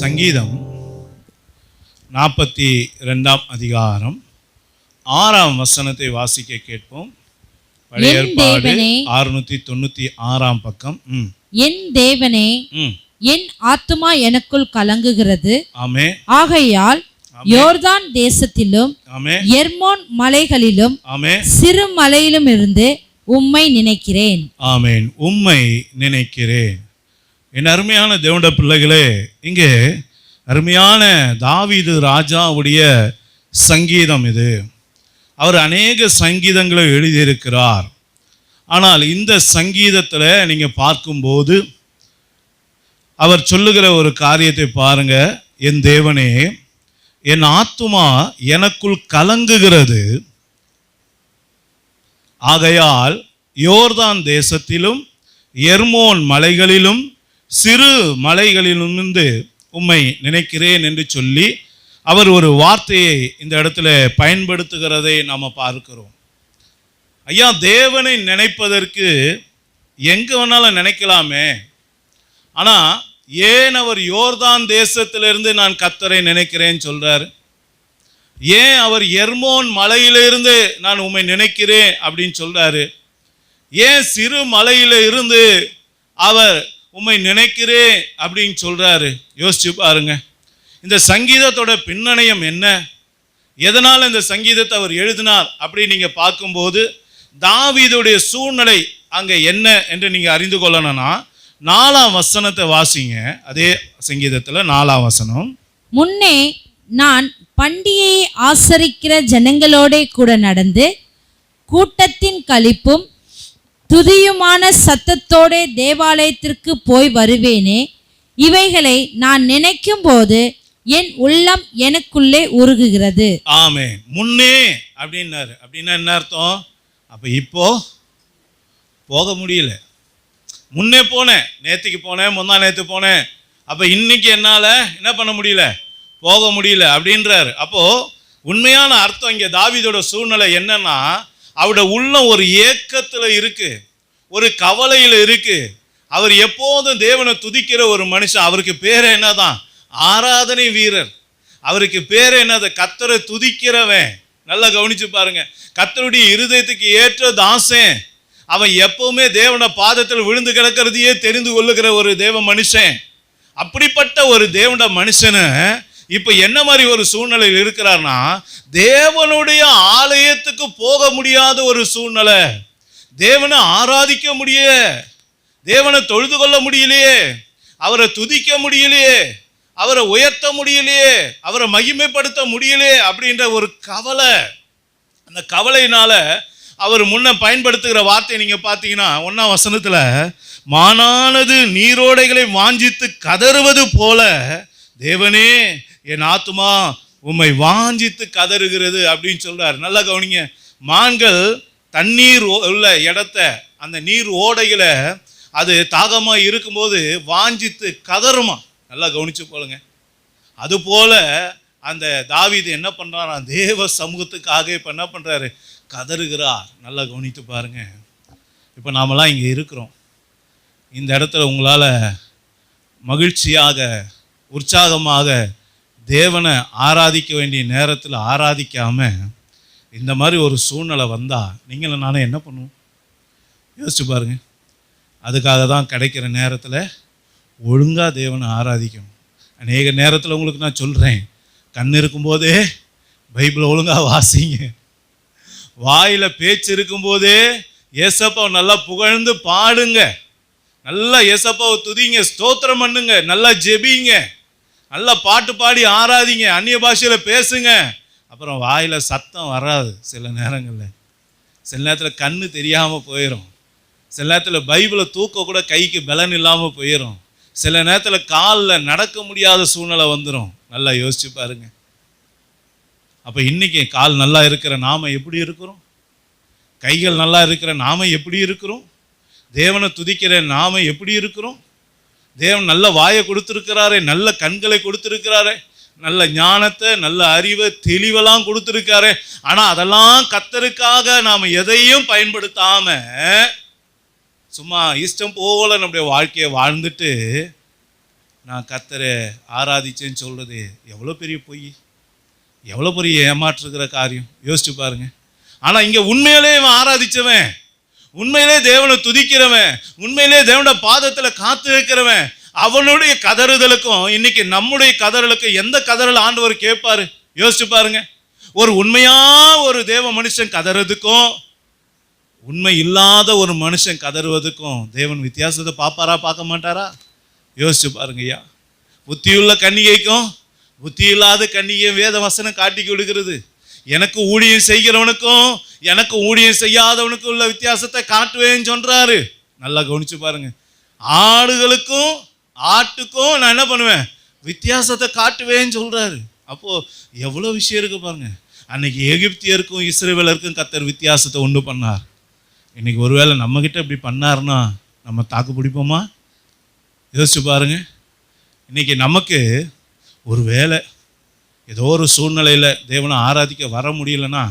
சங்கீதம் 42 அதிகாரம் 6 வசனத்தை வாசிக்க கேட்போம். பழைய ஏற்பாடு 696 பக்கம். என் தேவனே, என் ஆத்துமா எனக்குள் கலங்குகிறது. ஆமென். ஆகையால் யோர்தான் தேசத்திலும் எர்மோன் மலைகளிலும் சிறு மலையிலும் இருந்து உம்மை நினைக்கிறேன். ஆமென். உம்மை நினைக்கிறேன். என் அருமையான தேவனுடைய பிள்ளைகளே, இங்கே அருமையான தாவீது ராஜாவுடைய சங்கீதம் இது. அவர் அநேக சங்கீதங்களை எழுதியிருக்கிறார். ஆனால் இந்த சங்கீதத்தில் நீங்கள் பார்க்கும்போது அவர் சொல்லுகிற ஒரு காரியத்தை பாருங்க. என் தேவனே, என் ஆத்துமா எனக்குள் கலங்குகிறது. ஆகையால் யோர்தான் தேசத்திலும் எர்மோன் மலைகளிலும் சிறு மலைகளிலிருந்து உம்மை நினைக்கிறேன் என்று சொல்லி அவர் ஒரு வார்த்தையை இந்த இடத்துல பயன்படுத்துகிறதை நாம் பார்க்கிறோம். ஐயா, தேவனை நினைப்பதற்கு எங்கே வேணாலும் நினைக்கலாமே. ஆனால் ஏன் அவர் யோர்தான் தேசத்திலிருந்து நான் கர்த்தரை நினைக்கிறேன்னு சொல்றாரு? ஏன் அவர் எர்மோன் மலையிலிருந்து நான் உம்மை நினைக்கிறேன் அப்படின்னு சொல்றாரு? ஏன் சிறு மலையில இருந்து அவர் உம்மை நினைக்கிறேன் அப்படின்னு சொல்றாரு? யோசிச்சு பாருங்க. இந்த சங்கீதத்தோட பின்னணியம் என்ன? எதனால் இந்த சங்கீதத்தை அவர் எழுதினார் அப்படி நீங்க பார்க்கும்போது தாவீதுடைய சூழ்நிலை அங்க என்ன என்று நீங்க அறிந்து கொள்ளணும்னா 4ஆம் வசனத்தை வாசிங்க. அதே சங்கீதத்துல 4ஆம் வசனம். முன்னே நான் பண்டிகையை ஆசரிக்கிற ஜனங்களோட கூட நடந்து கூட்டத்தின் களிப்பும் துதியுமான சத்தத்தோட தேவாலயத்திற்கு போய் வருவேனே. இவைகளை நான் நினைக்கும் போது என் உள்ளம் எனக்குள்ளே உருகுகிறது. ஆமென். முன்னே அப்படின்னாரு. அப்படின்னா என்ன அர்த்தம்? அப்ப இப்போ போக முடியல. முன்னே போனேன், நேற்றுக்கு போனேன், முந்தா நேற்று போனேன், அப்போ இன்னைக்கு என்னால் என்ன பண்ண முடியல, போக முடியல அப்படின்றாரு. அப்போது உண்மையான அர்த்தம் இங்கே தாவீதோட சூழ்நிலை என்னன்னா, அவரோட உள்ளம் ஒரு ஏக்கத்தில் இருக்குது, ஒரு கவலையில் இருக்குது. அவர் எப்போதும் தேவனை துதிக்கிற ஒரு மனுஷன். அவருக்கு பேர் என்னதான்? ஆராதனை வீரர். அவருக்கு பேர் என்னது? கர்த்தரை துதிக்கிறவன். நல்லா கவனிச்சு பாருங்க. கர்த்தருடைய இருதயத்துக்கு ஏற்ற தாசன். அவன் எப்பவுமே தேவன பாதத்தில் விழுந்து கிடக்கிறதையே தெரிந்து கொள்ளுகிற ஒரு தேவ மனுஷன். அப்படிப்பட்ட ஒரு தேவன மனுஷனை இப்ப என்ன மாதிரி ஒரு சூழ்நிலையில் இருக்கிறார்னா, தேவனுடைய ஆலயத்துக்கு போக முடியாத ஒரு சூழ்நிலை. தேவனை ஆராதிக்க முடிய, தேவனை தொழுது கொள்ள முடியலையே, அவரை துதிக்க முடியலையே, அவரை உயர்த்த முடியலையே, அவரை மகிமைப்படுத்த முடியலையே அப்படின்ற ஒரு கவலை. அந்த கவலையினால அவர் முன்ன பயன்படுத்துகிற வார்த்தை நீங்க பார்த்தீங்கன்னா 1ஆம் வசனத்துல, மானானது நீரோடைகளை வாஞ்சித்து கதறுவது போல தேவனே என் ஆத்துமா உம்மை வாஞ்சித்து கதறுகிறது அப்படின்னு சொல்றாரு. நல்லா கவனிங்க. மான்கள் தண்ணீர் உள்ள இடத்த, அந்த நீர் ஓடைகளை அது தாகமா இருக்கும்போது வாஞ்சித்து கதறுமா. நல்லா கவனிச்சு போலுங்க. அது போல அந்த தாவீது என்ன பண்றாரா, தேவ சமூகத்துக்காக இப்ப என்ன பண்றாரு, கதறுகிறார். நல்லா கவனித்து பாருங்க. இப்போ நாமெல்லாம் இங்கே இருக்கிறோம். இந்த இடத்துல உங்களால் மகிழ்ச்சியாக உற்சாகமாக தேவனை ஆராதிக்க வேண்டிய நேரத்தில் ஆராதிக்காமல் இந்த மாதிரி ஒரு சூழ்நிலை வந்தால் நீங்களும் நானும் என்ன பண்ணுவோம்? யோசிச்சு பாருங்க. அதுக்காக தான் கிடைக்கிற நேரத்தில் ஒழுங்காக தேவனை ஆராதிக்கணும். அநேக நேரத்தில் உங்களுக்கு நான் சொல்கிறேன், கண் இருக்கும்போதே பைபிளை ஒழுங்காக வாசிங்க. வாயில் பேச்சு இருக்கும்போதே ஏசப்பாவை நல்லா புகழ்ந்து பாடுங்க, நல்லா ஏசப்பாவை துதிங்க, ஸ்தோத்திரம் பண்ணுங்க, நல்லா ஜெபிங்க, நல்லா பாட்டு பாடி ஆராதிங்க, அந்நிய பாஷையில் பேசுங்க. அப்புறம் வாயில் சத்தம் வராது. சில நேரங்களில் சில நேரத்தில் கண்ணு தெரியாமல் போயிடும். சில நேரத்தில் பைபிளை தூக்க கூட கைக்கு பலன் இல்லாமல் போயிடும். சில நேரத்தில் காலில் நடக்க முடியாத சூழ்நிலை வந்துடும். நல்லா யோசிச்சு பாருங்க. அப்போ இன்னைக்கு கால் நல்லா இருக்கிற நாம எப்படி இருக்கிறோம்? கைகள் நல்லா இருக்கிற நாம எப்படி இருக்கிறோம்? தேவனை துதிக்கிற நாம எப்படி இருக்கிறோம்? தேவன் நல்ல வாயை கொடுத்துருக்கிறாரே, நல்ல கண்களை கொடுத்துருக்கிறாரே, நல்ல ஞானத்தை, நல்ல அறிவை, தெளிவெல்லாம் கொடுத்துருக்காரு. ஆனால் அதெல்லாம் கர்த்தருக்காக நாம் எதையும் பயன்படுத்தாம சும்மா இஷ்டம் போல நம்முடைய வாழ்க்கையை வாழ்ந்துட்டு நான் கர்த்தரை ஆராதிச்சேன்னு சொல்கிறது எவ்வளோ பெரிய பொய், எவ்வளோ பெரிய ஏமாற்றுகிற காரியம், யோசிச்சு பாருங்க. ஆனால் இங்கே உண்மையிலே இவன் ஆராதிச்சவன், உண்மையிலே தேவனை துதிக்கிறவன், உண்மையிலே தேவனோட பாதத்தில் காத்து வைக்கிறவன், அவனுடைய கதறுதலுக்கும் இன்னைக்கு நம்முடைய கதறலுக்கும் எந்த கதறல் ஆண்டவர் கேட்பாரு? யோசிச்சு பாருங்க. ஒரு உண்மையா ஒரு தேவ மனுஷன் கதறதுக்கும் உண்மை இல்லாத ஒரு மனுஷன் கதறுவதுக்கும் தேவன் வித்தியாசத்தை பார்ப்பாரா பார்க்க மாட்டாரா? யோசிச்சு பாருங்க ஐயா. புத்தியுள்ள கன்னிகைக்கும் புத்தி இல்லாத கன்னிகையும் வேத வசனம் காட்டி கொடுக்கிறது. எனக்கு ஊழியம் செய்கிறவனுக்கும் எனக்கு ஊழியம் செய்யாதவனுக்கும் உள்ள வித்தியாசத்தை காட்டுவேன்னு சொல்றாரு. நல்லா கவனிச்சு பாருங்க. ஆடுகளுக்கும் ஆட்டுக்கும் நான் என்ன பண்ணுவேன்? வித்தியாசத்தை காட்டுவேன்னு சொல்றாரு. அப்போ எவ்வளோ விஷயம் இருக்கு பாருங்க. அன்னைக்கு எகிப்தியருக்கும் இஸ்ரவேலருக்கும் கர்த்தர் வித்தியாசத்தை உண்டு பண்ணார். இன்னைக்கு ஒருவேளை நம்ம கிட்ட இப்படி பண்ணாருன்னா நம்ம தாக்கு பிடிப்போமா? யோசிச்சு பாருங்க. இன்னைக்கு நமக்கு ஒரு வேளை ஏதோ ஒரு சூழ்நிலையில் தேவனை ஆராதிக்க வர முடியலன்னா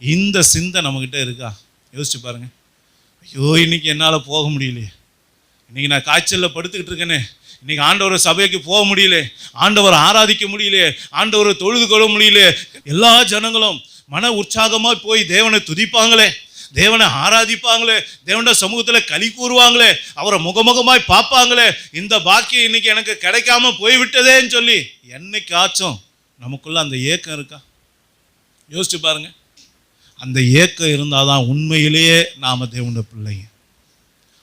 இந்த சிந்தை நம்மக்கிட்ட இருக்கா? யோசிச்சு பாருங்க. ஐயோ இன்னைக்கு என்னால் போக முடியலையே, இன்னைக்கு நான் காய்ச்சலில் படுத்துக்கிட்டு இருக்கேனே, இன்னைக்கு ஆண்டவரை சபைக்கு போக முடியல, ஆண்டவரை ஆராதிக்க முடியல, ஆண்டவரை தொழுது கொள்ள முடியல. எல்லா ஜனங்களும் மன உற்சாகமாக போய் தேவனை துதிப்பாங்களே, தேவனை ஆராதிப்பாங்களே, தேவனோட சமூகத்தில் களி கூறுவாங்களே, அவரை முகமுகமாய் பார்ப்பாங்களே, இந்த பாக்கியம் இன்னைக்கு எனக்கு கிடைக்காம போய்விட்டதேன்னு சொல்லி என்னைக்காச்சும் நமக்குள்ள அந்த ஏக்கம் இருக்கா? யோசிச்சு பாருங்க. அந்த ஏக்கம் இருந்தால் தான் உண்மையிலேயே நாம் தேவனோட பிள்ளைங்க.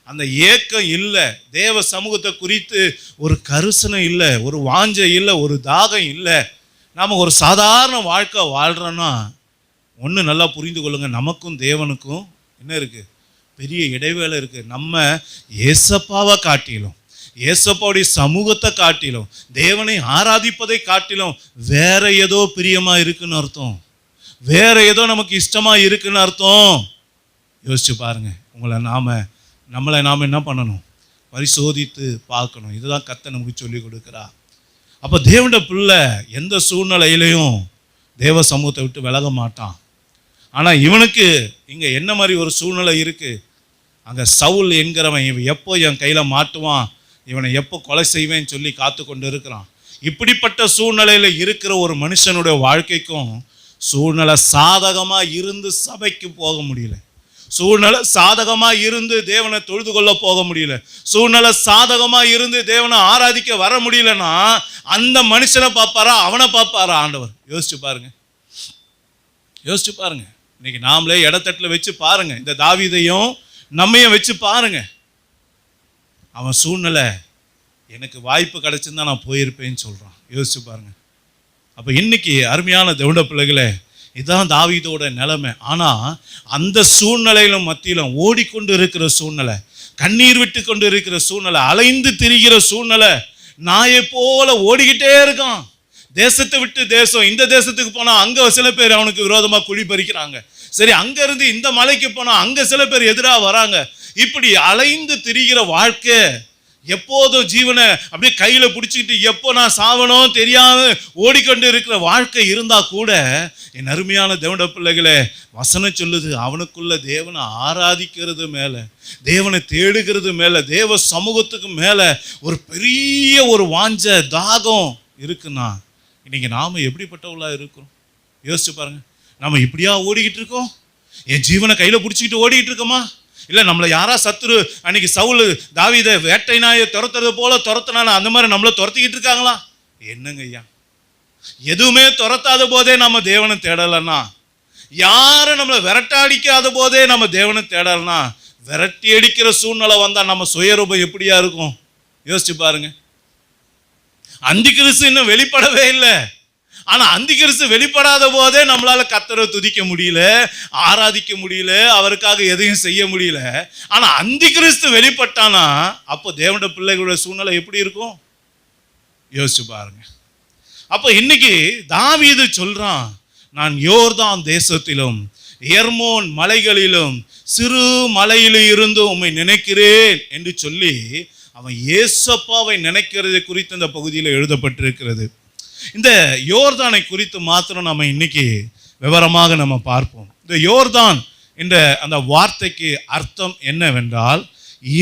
அந்த ஏக்கம் இல்லை, தேவ சமூகத்தை குறித்து ஒரு கரிசனை இல்லை, ஒரு வாஞ்சை இல்லை, ஒரு தாகம் இல்லை, நாம் ஒரு சாதாரண வாழ்க்கை வாழ்கிறோன்னா ஒன்று நல்லா புரிந்து கொள்ளுங்க, நமக்கும் தேவனுக்கும் என்ன இருக்குது? பெரிய இடைவேளை இருக்குது. நம்ம ஏசப்பாவை காட்டிலும், ஏசப்பாவுடைய சமூகத்தை காட்டிலும், தேவனை ஆராதிப்பதை காட்டிலும் வேற ஏதோ பிரியமாக இருக்குன்னு அர்த்தம், வேற ஏதோ நமக்கு இஷ்டமாக இருக்குன்னு அர்த்தம். யோசிச்சு பாருங்க. நம்மளை நாம் என்ன பண்ணணும்? பரிசோதித்து பார்க்கணும். இதுதான் கர்த்தர் நமக்கு சொல்லி கொடுக்குறா. அப்போ தேவனோட பிள்ளை எந்த சூழ்நிலையிலையும் தேவ சமூகத்தை விட்டு விலக மாட்டான். ஆனால் இவனுக்கு இங்கே என்ன மாதிரி ஒரு சூழ்நிலை இருக்குது? அங்கே சவுல் என்கிறவன் இவன் எப்போ என் கையில் மாட்டுவான், இவனை எப்போ கொலை செய்வேன்னு சொல்லி காத்து கொண்டு இருக்கிறான். இப்படிப்பட்ட சூழ்நிலையில் இருக்கிற ஒரு மனுஷனுடைய வாழ்க்கைக்கும் சூழ்நிலை சாதகமாக இருந்து சபைக்கு போக முடியல, சூழ்நிலை சாதகமாக இருந்து தேவனை தொழுது கொள்ள போக முடியல, சூழ்நிலை சாதகமாக இருந்து தேவனை ஆராதிக்க வர முடியலன்னா அந்த மனுஷனை பார்ப்பாரா அவனை பார்ப்பாரா ஆண்டவர்? யோசிச்சு பாருங்க. யோசிச்சு பாருங்க. இன்னைக்கு நாமளே இடத்தட்டில் வச்சு பாருங்க, இந்த தாவீதையும் நம்மையும் வச்சு பாருங்க. அவன் சூழ்நிலை எனக்கு வாய்ப்பு கிடைச்சிருந்தா நான் போயிருப்பேன்னு சொல்றான். யோசிச்சு பாருங்க. அப்போ இன்னைக்கு அருமையான தேவனுடைய பிள்ளைகளே, இதுதான் தாவீதோட நிலைமை. ஆனால் அந்த சூழ்நிலையிலும் மத்தியிலும் ஓடிக்கொண்டு இருக்கிற சூழ்நிலை, கண்ணீர் விட்டு கொண்டு இருக்கிற சூழ்நிலை, அலைந்து திரிகிற சூழ்நிலை, நாயை போல ஓடிக்கிட்டே இருக்கான். தேசத்தை விட்டு தேசம், இந்த தேசத்துக்கு போனால் அங்கே சில பேர் அவனுக்கு விரோதமாக குழி பறிக்கிறாங்க, சரி அங்கேருந்து இந்த மலைக்கு போனால் அங்கே சில பேர் எதிராக வராங்க. இப்படி அலைந்து திரிகிற வாழ்க்கை, எப்போதும் ஜீவனை அப்படியே கையில் பிடிச்சிக்கிட்டு எப்போ நான் சாவணும் தெரியாம ஓடிக்கொண்டு இருக்கிற வாழ்க்கை இருந்தால் கூட என் அருமையான தேவனுடைய பிள்ளைகளே, வசனம் சொல்லுது அவனுக்குள்ள தேவனை ஆராதிக்கிறது மேலே, தேவனை தேடுகிறது மேலே, தேவ சமூகத்துக்கு மேலே ஒரு பெரிய ஒரு வாஞ்ச தாகம் இருக்குன்னா இன்னைக்கு நாம் எப்படிப்பட்டவளா இருக்கிறோம்? யோசிச்சு பாருங்க. நம்ம இப்படியா ஓடிக்கிட்டு இருக்கோம்? என் ஜீவனை கையில் பிடிச்சிக்கிட்டு ஓடிக்கிட்டு இருக்கோமா? இல்லை நம்மளை யாரா சத்துரு அன்னைக்கு சவுல் தாவீதை வேட்டை நாயை துரத்துறது போல துரத்தினால அந்த மாதிரி நம்மளை துரத்திக்கிட்டு இருக்காங்களா? என்னங்க ஐயா, எதுவுமே துரத்தாத போதே நம்ம தேவனை தேடலைன்னா, யாரும் நம்மளை விரட்டாடிக்காத போதே நம்ம தேவனை தேடலைன்னா, விரட்டி அடிக்கிற சூழ்நிலை வந்தால் நம்ம சுயரூபம் எப்படியா இருக்கும்? யோசிச்சு பாருங்க. அந்தி கிறிஸ்து இன்னும் வெளிப்படவே இல்லை. ஆனால் அந்தி கிறிஸ்து வெளிப்படாத போதே நம்மளால கர்த்தரை துதிக்க முடியல, ஆராதிக்க முடியல, அவருக்காக எதையும் செய்ய முடியல. ஆனால் அந்தி கிறிஸ்து வெளிப்பட்டானா அப்போ தேவனுடைய பிள்ளைகளுடைய சூழ்நிலை எப்படி இருக்கும்? யோசிச்சு பாருங்க. அப்போ இன்னைக்கு தாவீது சொல்றான், நான் யோர்தான் தேசத்திலும் எர்மோன் மலைகளிலும் சிறு மலையிலும் இருந்து உம்மை நினைக்கிறேன் என்று சொல்லி அவன் ஏசப்பாவை நினைக்கிறதை குறித்து இந்த பகுதியில் எழுதப்பட்டிருக்கிறது. இந்த யோர்தானை குறித்து மாத்திரம் நம்ம இன்னைக்கு விவரமாக நம்ம பார்ப்போம். இந்த யோர்தான் என்ற அந்த வார்த்தைக்கு அர்த்தம் என்னவென்றால்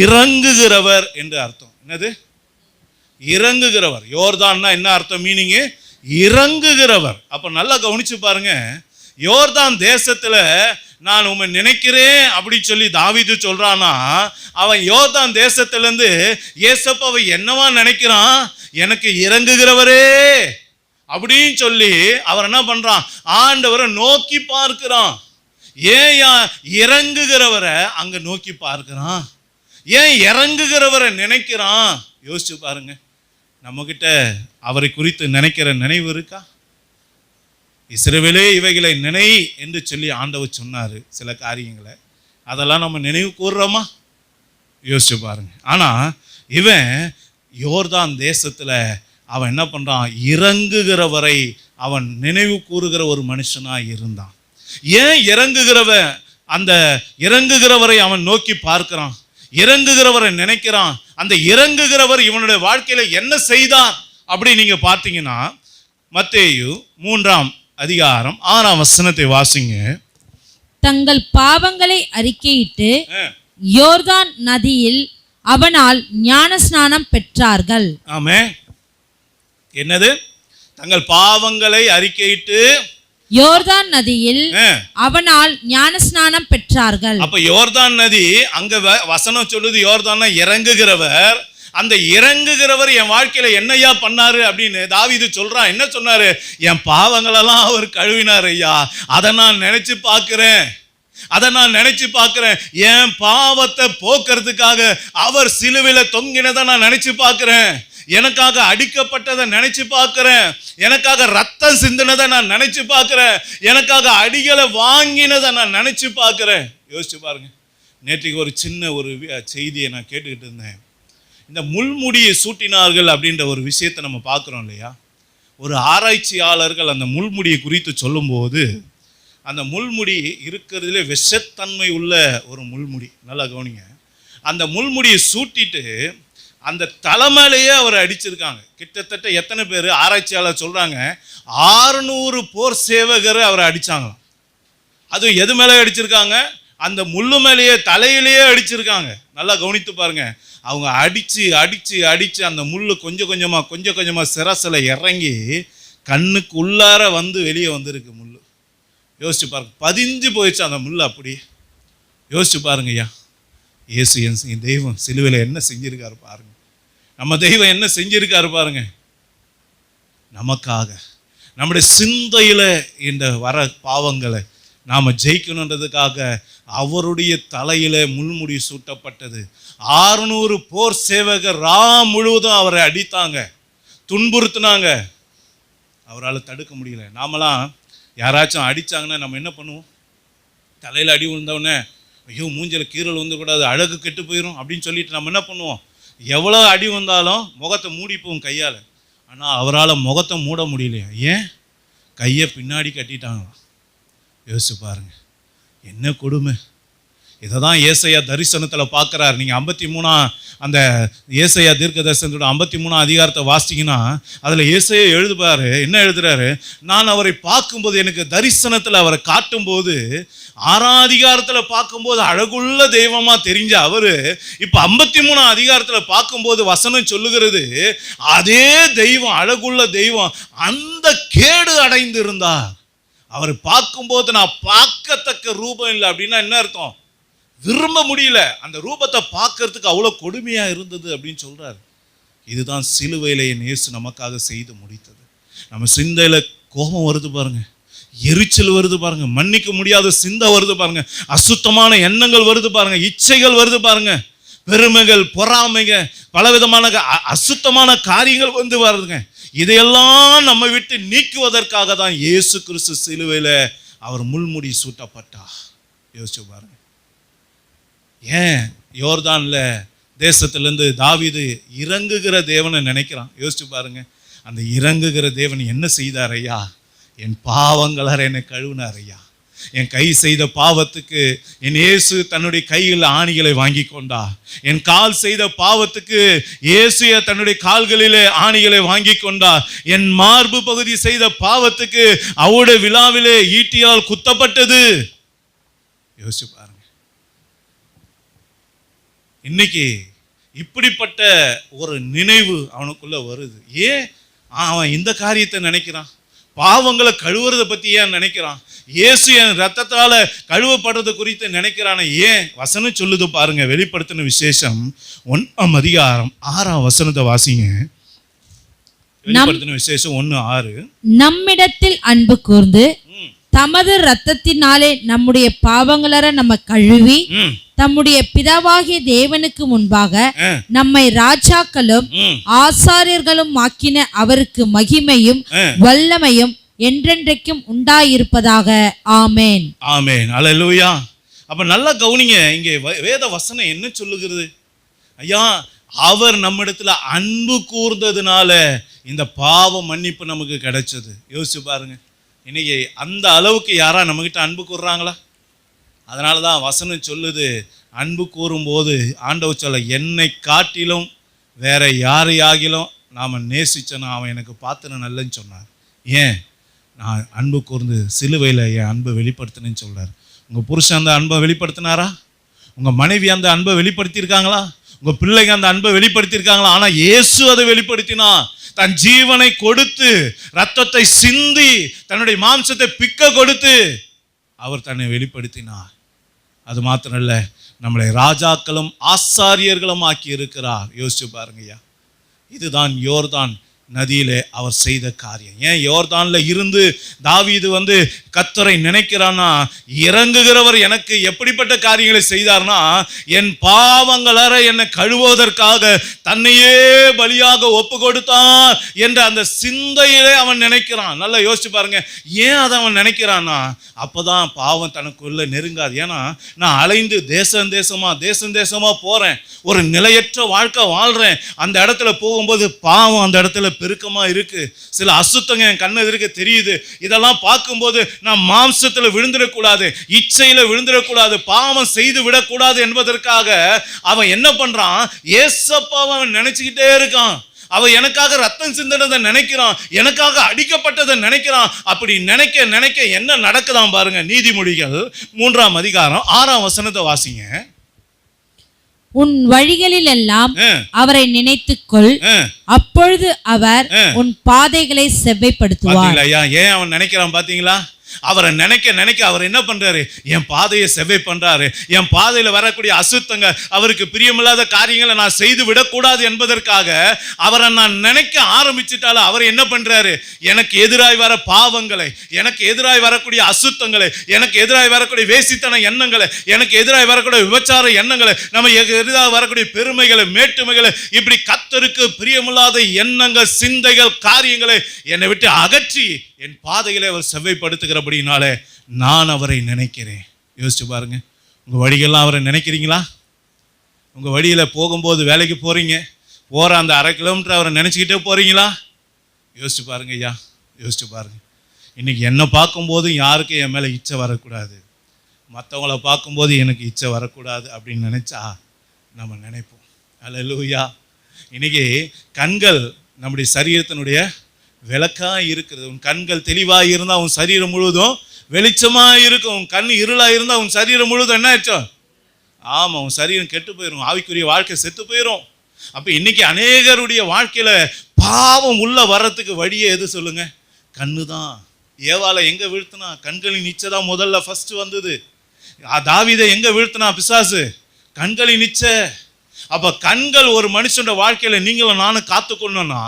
இறங்குகிறவர் என்று அர்த்தம். என்னது? இறங்குகிறவர். யோர்தான்னா என்ன அர்த்தம், மீனிங்கு? இறங்குகிறவர். அப்ப நல்லா கவனிச்சு பாருங்க, யோர்தான் தேசத்துல நான் உம்மை நினைக்கிறேன் அப்படி சொல்லி தாவீது சொல்றானா, அவன் யோர்தான் தேசத்துல இருந்து ஏசப்பாவை என்னவா நினைக்கிறான்? எனக்கு இறங்குகிறவரே அப்படின்னு சொல்லி அவர் என்ன பண்றான்? ஆண்டவரை நோக்கி பார்க்கிறான். ஏன் இறங்குகிறவரை அங்க நோக்கி பார்க்கிறான்? ஏன் இறங்குகிறவரை நினைக்கிறான்? யோசிச்சு பாருங்க. நம்ம கிட்ட அவரை குறித்து நினைக்கிற நினைவு இருக்கா? இஸ்ரவேலே இவைகளை நினை என்று சொல்லி ஆண்டவர் சொன்னாரு சில காரியங்களை. அதெல்லாம் நம்ம நினைவு கூறுறோமா? யோசிச்சு பாருங்க. ஆனா இவன் யோர்தான் தேசத்துல அவன் என்ன பண்றான்? இறங்குகிறவரை அவன் நினைவு கூறுகிற ஒரு மனுஷனா இருந்தான். ஏன் அந்த இறங்குகிறவரை அவன் நோக்கி பார்க்கிறான், இறங்குகிறவரை நினைக்கிறான்? அந்த இறங்குகிறவர் இவனுடைய வாழ்க்கையில என்ன செய்தார் அப்படி நீங்க பார்த்தீங்கன்னா, மத்தேயு 3ஆம் அதிகாரம் 6ஆம் வசனத்தை வாசிங்க. தங்கள் பாவங்களை அறிக்கையிட்டு யோர்தான் நதியில் அவனால் ஞானஸ்நானம் பெற்றார்கள். ஆமென். என்னது? தங்கள் பாவங்களை அறிக்கையிட்டு யோர்தான் நதியில் அவனால் ஞானஸ்நானம் பெற்றார்கள். அப்ப யோர்தான் நதி, அங்க வசனம் சொல்லுது யோர்தான் இறங்குகிறவர். அந்த இறங்குகிறவர் என் வாழ்க்கையில என்னையா பண்ணாரு அப்படின்னு தாவீது சொல்றான். என்ன சொன்னாரு? என் பாவங்களெல்லாம் அவர் கழுவினார் ஐயா. அதை நான் நினைச்சு பார்க்கிறேன். என் பாவத்தை போக்குறதுக்காக அவர் சிலுவையில தொங்கினதை நான் நினைச்சு பார்க்கிறேன். எனக்காக அடிக்கப்பட்டதை நினைச்சு பார்க்கிறேன். எனக்காக ரத்தம் சிந்தினதை நான் நினைச்சு பார்க்கிறேன். எனக்காக அடிகளை வாங்கினதை நான் நினைச்சு பார்க்கிறேன். யோசிச்சு பாருங்க. நேற்றுக்கு ஒரு சின்ன ஒரு செய்தியை நான் கேட்டுக்கிட்டு இருந்தேன். இந்த முள்முடியை சூட்டினார்கள் அப்படின்ற ஒரு விஷயத்தை நம்ம பார்க்குறோம் இல்லையா? ஒரு ஆராய்ச்சியாளர்கள் அந்த முள்முடியை குறித்து சொல்லும்போது, அந்த முள்முடி இருக்கிறதுலே விஷத்தன்மை உள்ள ஒரு முள்முடி. நல்லா கவனிங்க. அந்த முள்முடியை சூட்டிட்டு அந்த தலைமையிலேயே அவர் அடிச்சிருக்காங்க. கிட்டத்தட்ட எத்தனை பேர்? ஆராய்ச்சியாளர் சொல்றாங்க 600 போர் சேவகரை அவரை அடிச்சாங்களாம். அதுவும் எது மேலே அடிச்சிருக்காங்க? அந்த முள்ளு மேலேயே, தலையிலேயே அடிச்சிருக்காங்க. நல்லா கவனித்து பாருங்க. அவங்க அடிச்சு அந்த முள்ளு கொஞ்சம் கொஞ்சமா சிரசில் இறங்கி கண்ணுக்கு உள்ளார வந்து வெளியே வந்திருக்கு முள்ளு. யோசிச்சு பாருங்க. பதிஞ்சு போயிடுச்சு அந்த முள்ளு அப்படியே. யோசிச்சு பாருங்க ஐயா. இயேசு என் தெய்வம் சிலுவையில் என்ன செஞ்சிருக்காரு பாருங்க. நம்ம தெய்வம் என்ன செஞ்சிருக்காரு பாருங்க. நமக்காக நம்முடைய சிந்தையில இந்த வர பாவங்களை நாம ஜெயிக்கணுன்றதுக்காக அவருடைய தலையில முள்முடி சூட்டப்பட்டது. 600 போர் சேவகர் முழுவதும் அவரை அடித்தாங்க, துன்புறுத்தினாங்க. அவரால் தடுக்க முடியல. நாமெல்லாம் யாராச்சும் அடிச்சாங்கன்னா நம்ம என்ன பண்ணுவோம்? தலையில அடி விழுந்தவொடனே ஐயோ மூஞ்சில கீரல் வந்துக்கூடாது, அழகு கெட்டு போயிடும் அப்படின்னு சொல்லிட்டு நம்ம என்ன பண்ணுவோம்? எவ்வளோ அடி வந்தாலும் முகத்தை மூடிப்போம் கையால். ஆனால் அவரால் முகத்தை மூட முடியலையா? ஏன்? கையை பின்னாடி கட்டிட்டாங்களாம். யோசிச்சு பாருங்க, என்ன கொடுமை. இதை தான் ஏசையா தரிசனத்தில் பார்க்குறாரு. நீங்கள் 53 அந்த ஏசையா தீர்க்க தரிசனத்தோட 53 அதிகாரத்தை வாசிங்கன்னா அதில் ஏசையா எழுதுபாரு. என்ன எழுதுறாரு? நான் அவரை பார்க்கும்போது, எனக்கு தரிசனத்தில் அவரை காட்டும்போது, 6ஆம் அதிகாரத்தில் பார்க்கும்போது அழகுள்ள தெய்வமா தெரிஞ்ச அவரு இப்போ 53 அதிகாரத்தில் பார்க்கும்போது வசனம் சொல்லுகிறது, அதே தெய்வம், அழகுள்ள தெய்வம் அந்த கேடு அடைந்து இருந்தார். அவரை பார்க்கும்போது நான் பார்க்கத்தக்க ரூபம் இல்லை அப்படின்னா என்ன அர்த்தம்? விரும்ப முடியல. அந்த ரூபத்தை பார்க்கறதுக்கு அவ்வளோ கொடுமையா இருந்தது அப்படின்னு சொல்றாரு. இதுதான் சிலுவையிலே இயேசு நமக்காக செய்து முடித்தது. நம்ம சிந்தையில கோபம் வருது பாருங்க, எரிச்சல் வருது பாருங்க, மன்னிக்க முடியாத சிந்தை வருது பாருங்க, அசுத்தமான எண்ணங்கள் வருது பாருங்க, இச்சைகள் வருது பாருங்க, பெருமைகள், பொறாமைங்க, பலவிதமான அசுத்தமான காரியங்கள் வந்து வருதுங்க. இதையெல்லாம் நம்ம விட்டு நீக்குவதற்காக தான் இயேசு கிறிஸ்து சிலுவையில அவர் முள்முடி சூட்டப்பட்டார். யோசிச்சு பாருங்க. ஏன் யோர்தான்ல தேசத்திலேருந்து தாவீது இறங்குகிற தேவனை நினைக்கிறான். யோசிச்சு பாருங்க. அந்த இறங்குகிற தேவன் என்ன செய்தார் ஐயா? என் பாவங்களர் என்னை கழுவினார் ஐயா. என் கை செய்த பாவத்துக்கு என் இயேசு தன்னுடைய கையில் ஆணிகளை வாங்கி கொண்டார். என் கால் செய்த பாவத்துக்கு இயேசு தன்னுடைய கால்களிலே ஆணிகளை வாங்கி கொண்டார். என் மார்பு பகுதி செய்த பாவத்துக்கு அவருடைய விழாவிலே ஈட்டியால் குத்தப்பட்டது. யோசிச்சு பாருங்க. இன்னைக்கு இப்படிப்பட்ட ஒரு நினைவு அவனுக்குள்ள வருது. ஏன் அவன் இந்த காரியத்தை நினைக்கிறான்? பாவங்களை கழுவுறதை பற்றி ஏன் நினைக்கிறான்? இயேசு என் ரத்தத்தால் கழுவப்படுறது குறித்து நினைக்கிறானே ஏன்? வசனம் சொல்லுது பாருங்க, வெளிப்படுத்தின விசேஷம் 1ஆம் அதிகாரம் 6ஆம் வசனத்தை வாசிங்க. வெளிப்படுத்தின விசேஷம் 1:6. நம்மிடத்தில் அன்பு கூர்ந்து தமது இரத்தத்தினாலே நம்முடைய பாவங்களற நம்ம கழுவி தம்முடைய பிதாவாகிய தேவனுக்கு முன்பாக நம்மை ராஜாக்களும் ஆசாரியர்களும் ஆக்கின அவருக்கு மகிமையும் வல்லமையும் என்றென்றைக்கும் உண்டாயிருப்பதாக. ஆமேன். ஆமேன். அல்லேலூயா. அப்ப நல்லா கவனிங்க, இங்கே வேத வசனம் என்ன சொல்லுகிறது? ஐயா, அவர் நம்மிடத்துல அன்பு கூர்ந்ததுனால இந்த பாவ மன்னிப்பு நமக்கு கிடைச்சது. யோசிச்சு பாருங்க, இன்னைக்கு அந்த அளவுக்கு யாரா நம்மகிட்ட அன்பு கூறுறாங்களா? அதனால தான் வசனம் சொல்லுது, அன்பு கூறும்போது ஆண்டவர் சொல்ல, என்னை காட்டிலும் வேற யாரையாகிலும் நாம் நேசிச்சோன்னா அவன் எனக்கு பாத்திரம் நல்லன்னு சொன்னார். ஏன்? நான் அன்பு கூர்ந்து சிலுவையில் என் அன்பை வெளிப்படுத்தினேன்னு சொல்றார். உங்கள் புருஷன் அந்த அன்பை வெளிப்படுத்தினாரா? உங்கள் மனைவி அந்த அன்பை வெளிப்படுத்தியிருக்காங்களா? உங்கள் பிள்ளைங்க அந்த அன்பை வெளிப்படுத்தியிருக்காங்களா? ஆனால் இயேசு அதை வெளிப்படுத்தினா, தன் ஜீவனை கொடுத்து ரத்தத்தை சிந்தி தன்னுடைய மாம்சத்தை பிக்க கொடுத்து அவர் தன்னை வெளிப்படுத்தினார். அது மாத்திரம் இல்லை, நம்மளை ராஜாக்களும் ஆசாரியர்களும் ஆக்கி இருக்கிறார். யோசிச்சு பாருங்கய்யா, இதுதான் யோர்தான் நதியிலே அவர் செய்த காரியம். ஏன் யோர்தான்ல இருந்து தாவீது கர்த்தரை நினைக்கிறான்னா, இறங்குகிறவர் எனக்கு எப்படிப்பட்ட காரியங்களை செய்தார்னா, என் பாவங்களற என்னை கழுவுவதற்காக தன்னையே பலியாக ஒப்பு கொடுத்தார் என்ற அந்த சிந்தையிலே அவன் நினைக்கிறான். நல்லா யோசிச்சு பாருங்க, ஏன் அதை அவன் நினைக்கிறான்னா, அப்பதான் பாவம் தனக்குள்ள நெருங்காது. ஏன்னா நான் அலைந்து தேசம் தேசமா போறேன், ஒரு நிலையற்ற வாழ்க்கை வாழ்றேன். அந்த இடத்துல போகும்போது பாவம் அந்த இடத்துல பெருக்கமா இருக்கு, சில அசுத்தங்க என் கண்ணு எதிர்க்க தெரியுது. இதெல்லாம் பார்க்கும்போது நான் மாம்சத்துல விழுந்துடக்கூடாது, இச்சையில விழுந்துடக்கூடாது, பாவம் செய்து விடக்கூடாது என்பதற்காக அவன் என்ன பண்றான்? ஏசப்பாவை அவன் நினைச்சுக்கிட்டே இருக்கான். அவன் எனக்காக ரத்தம் சிந்தனதை நினைக்கிறான், எனக்காக அடிக்கப்பட்டதை நினைக்கிறான். அப்படி நினைக்க நினைக்க என்ன நடக்குதான் பாருங்க. நீதிமொழிகள் 3ஆம் அதிகாரம் 6ஆம் வசனத்தை வாசிங்க. உன் வழிகளில் எல்லாம் அவரை நினைத்துக்கொள், அப்பொழுது அவர் உன் பாதைகளை செவ்வைப்படுத்துவார். ஏன் அவன் நினைக்கிறான் பாத்தீங்களா? அவரை நினைக்க நினைக்க அவர் என்ன பண்றாரு? என் பாதையை செவ்வை பண்றாரு. என் பாதையில வரக்கூடிய அசுத்தங்க, அவருக்கு பிரியமில்லாத காரியங்களை நான் செய்து விடக்கூடாது என்பதற்காக அவரை நான் நினைக்க ஆரம்பிச்சுட்டாலும் அவர் என்ன பண்றாரு? எனக்கு எதிராய் வர பாவங்களை, எனக்கு எதிராய் வரக்கூடிய அசுத்தங்களை, எனக்கு எதிராய் வரக்கூடிய வேசித்தன எண்ணங்களை, எனக்கு எதிராய் வரக்கூடிய விபச்சார எண்ணங்களை, நம்ம எதிராக வரக்கூடிய பெருமைகளை, மேட்டுமைகளை, இப்படி கர்த்தருக்கு பிரியமில்லாத எண்ணங்கள், சிந்தைகள், காரியங்களை என்னை விட்டு அகற்றி என் பாதையிலே அவர் செவ்வைப்படுத்துகிறபடினாலே நான் அவரை நினைக்கிறேன். யோசிச்சு பாருங்க, உங்க வழிகள்லாம் அவரை நினைக்கிறீங்களா? உங்க வழியில போகும்போது, வேலைக்கு போறீங்க, போற அந்த 1/2 கிலோமீட்டர் அவரை நினைச்சுக்கிட்டே போறீங்களா? யோசிச்சு பாருங்க ஐயா, யோசிச்சு பாருங்க. இன்னைக்கு என்னை பார்க்கும்போது யாருக்கும் என் மேல இச்சை வரக்கூடாது, மற்றவங்கள பார்க்கும்போது எனக்கு இச்சை வரக்கூடாது அப்படின்னு நினைச்சா நம்ம நினைப்போம். அல்லேலூயா. இன்னைக்கு கண்கள் நம்முடைய சரீரத்தினுடைய விளக்கா இருக்கிறது. உன் கண்கள் தெளிவாக இருந்தால் உன் சரீரம் முழுவதும் வெளிச்சமா இருக்கும். உன் கண் இருளா இருந்தால் உன் சரீரம் முழுவதும் என்ன ஆச்சோம்? ஆமா, உன் சரீரம் கெட்டு போயிடும், ஆவிக்குரிய வாழ்க்கை செத்து போயிடும். அப்ப இன்னைக்கு அநேகருடைய வாழ்க்கையில பாவம் உள்ள வர்றதுக்கு வழியே எது சொல்லுங்க? கண்ணு தான். ஏவாளை எங்க வீழ்த்தினா? கண்களின் இச்சை தான் முதல்ல ஃபர்ஸ்ட் வந்தது. தாவீதை எங்க வீழ்த்தினா பிசாசு? கண்களின் இச்சை. அப்ப கண்கள் ஒரு மனுஷனோட வாழ்க்கையில நீங்களும் நானும் காத்துக்கொள்ளணும்னா,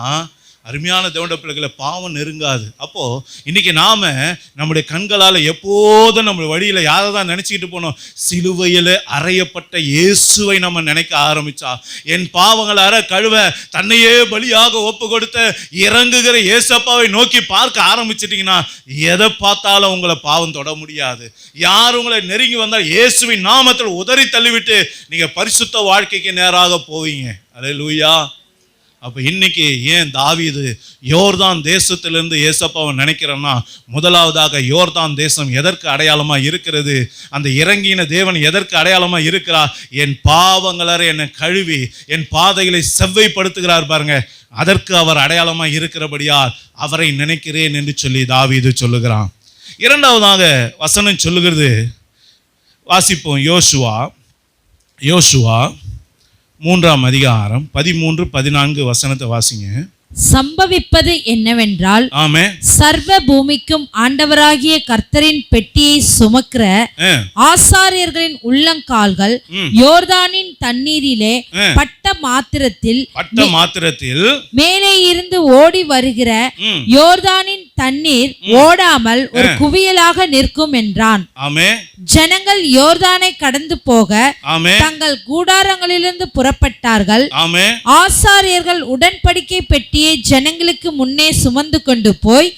அருமையான தேவனுடைய பிள்ளைகளை, பாவம் நெருங்காது. அப்போ இன்னைக்கு நாம நம்முடைய கண்களால் எப்போதும் நம்ம வழியில யாரை தான் நினைச்சுக்கிட்டு போனோம்? சிலுவையில் அறையப்பட்ட இயேசுவை நம்ம நினைக்க ஆரம்பிச்சா, என் பாவங்களை அற கழுவ தன்னையே பலியாக ஒப்பு கொடுத்த இறங்குகிற இயேசப்பாவை நோக்கி பார்க்க ஆரம்பிச்சிட்டீங்கன்னா, எதை பார்த்தாலும் உங்களை பாவம் தொட முடியாது. யார் உங்களை நெருங்கி வந்தால் இயேசுவின் நாமத்தில் உதறி தள்ளிவிட்டு நீங்க பரிசுத்த வாழ்க்கைக்கு நேராக போவீங்க. அல்லேலூயா. அப்போ இன்னைக்கு ஏன் தாவீது யோர்தான் தேசத்திலிருந்து ஏசப்பாவை நினைக்கிறேன்னா, முதலாவதாக யோர்தான் தேசம் எதற்கு அடையாளமாக இருக்கிறது? அந்த இறங்கின தேவன் எதற்கு அடையாளமாக இருக்கிறார்? என் பாவங்களரை என்னை கழுவி என் பாதைகளை செவ்வைப்படுத்துகிறார் பாருங்க, அதற்கு அவர் அடையாளமாக இருக்கிறபடியால் அவரை நினைக்கிறேன் என்று சொல்லி தாவீது சொல்லுகிறான். இரண்டாவதாக வசனம் சொல்லுகிறது, வாசிப்போம். யோசுவா 3ஆம் அதிகாரம் 13, 14 வசனத்தை வாசிங்க. சம்பவிப்பது என்னவென்றால், ஆமென், சர்வ பூமிக்கும் ஆண்டவராகிய கர்த்தரின் பெட்டியை சுமக்கிற ஆசாரியர்களின் உள்ளங்கால்கள் யோர்தானின் தண்ணீரிலே பட்ட மாத்திரத்தில் மேலே இருந்து ஓடி வருகிற யோர்தானின் தண்ணீர் ஓடாமல் ஒரு குவியலாக நிற்கும் என்றான். ஜனங்கள் யோர்தானை கடந்து போக தங்கள் கூடாரங்களிலிருந்து புறப்பட்டார்கள். ஆசாரியர்கள் உடன்படிக்கை பெட்டியை ஜனங்களுக்கு முன்னே சுமந்து கொண்டு போய்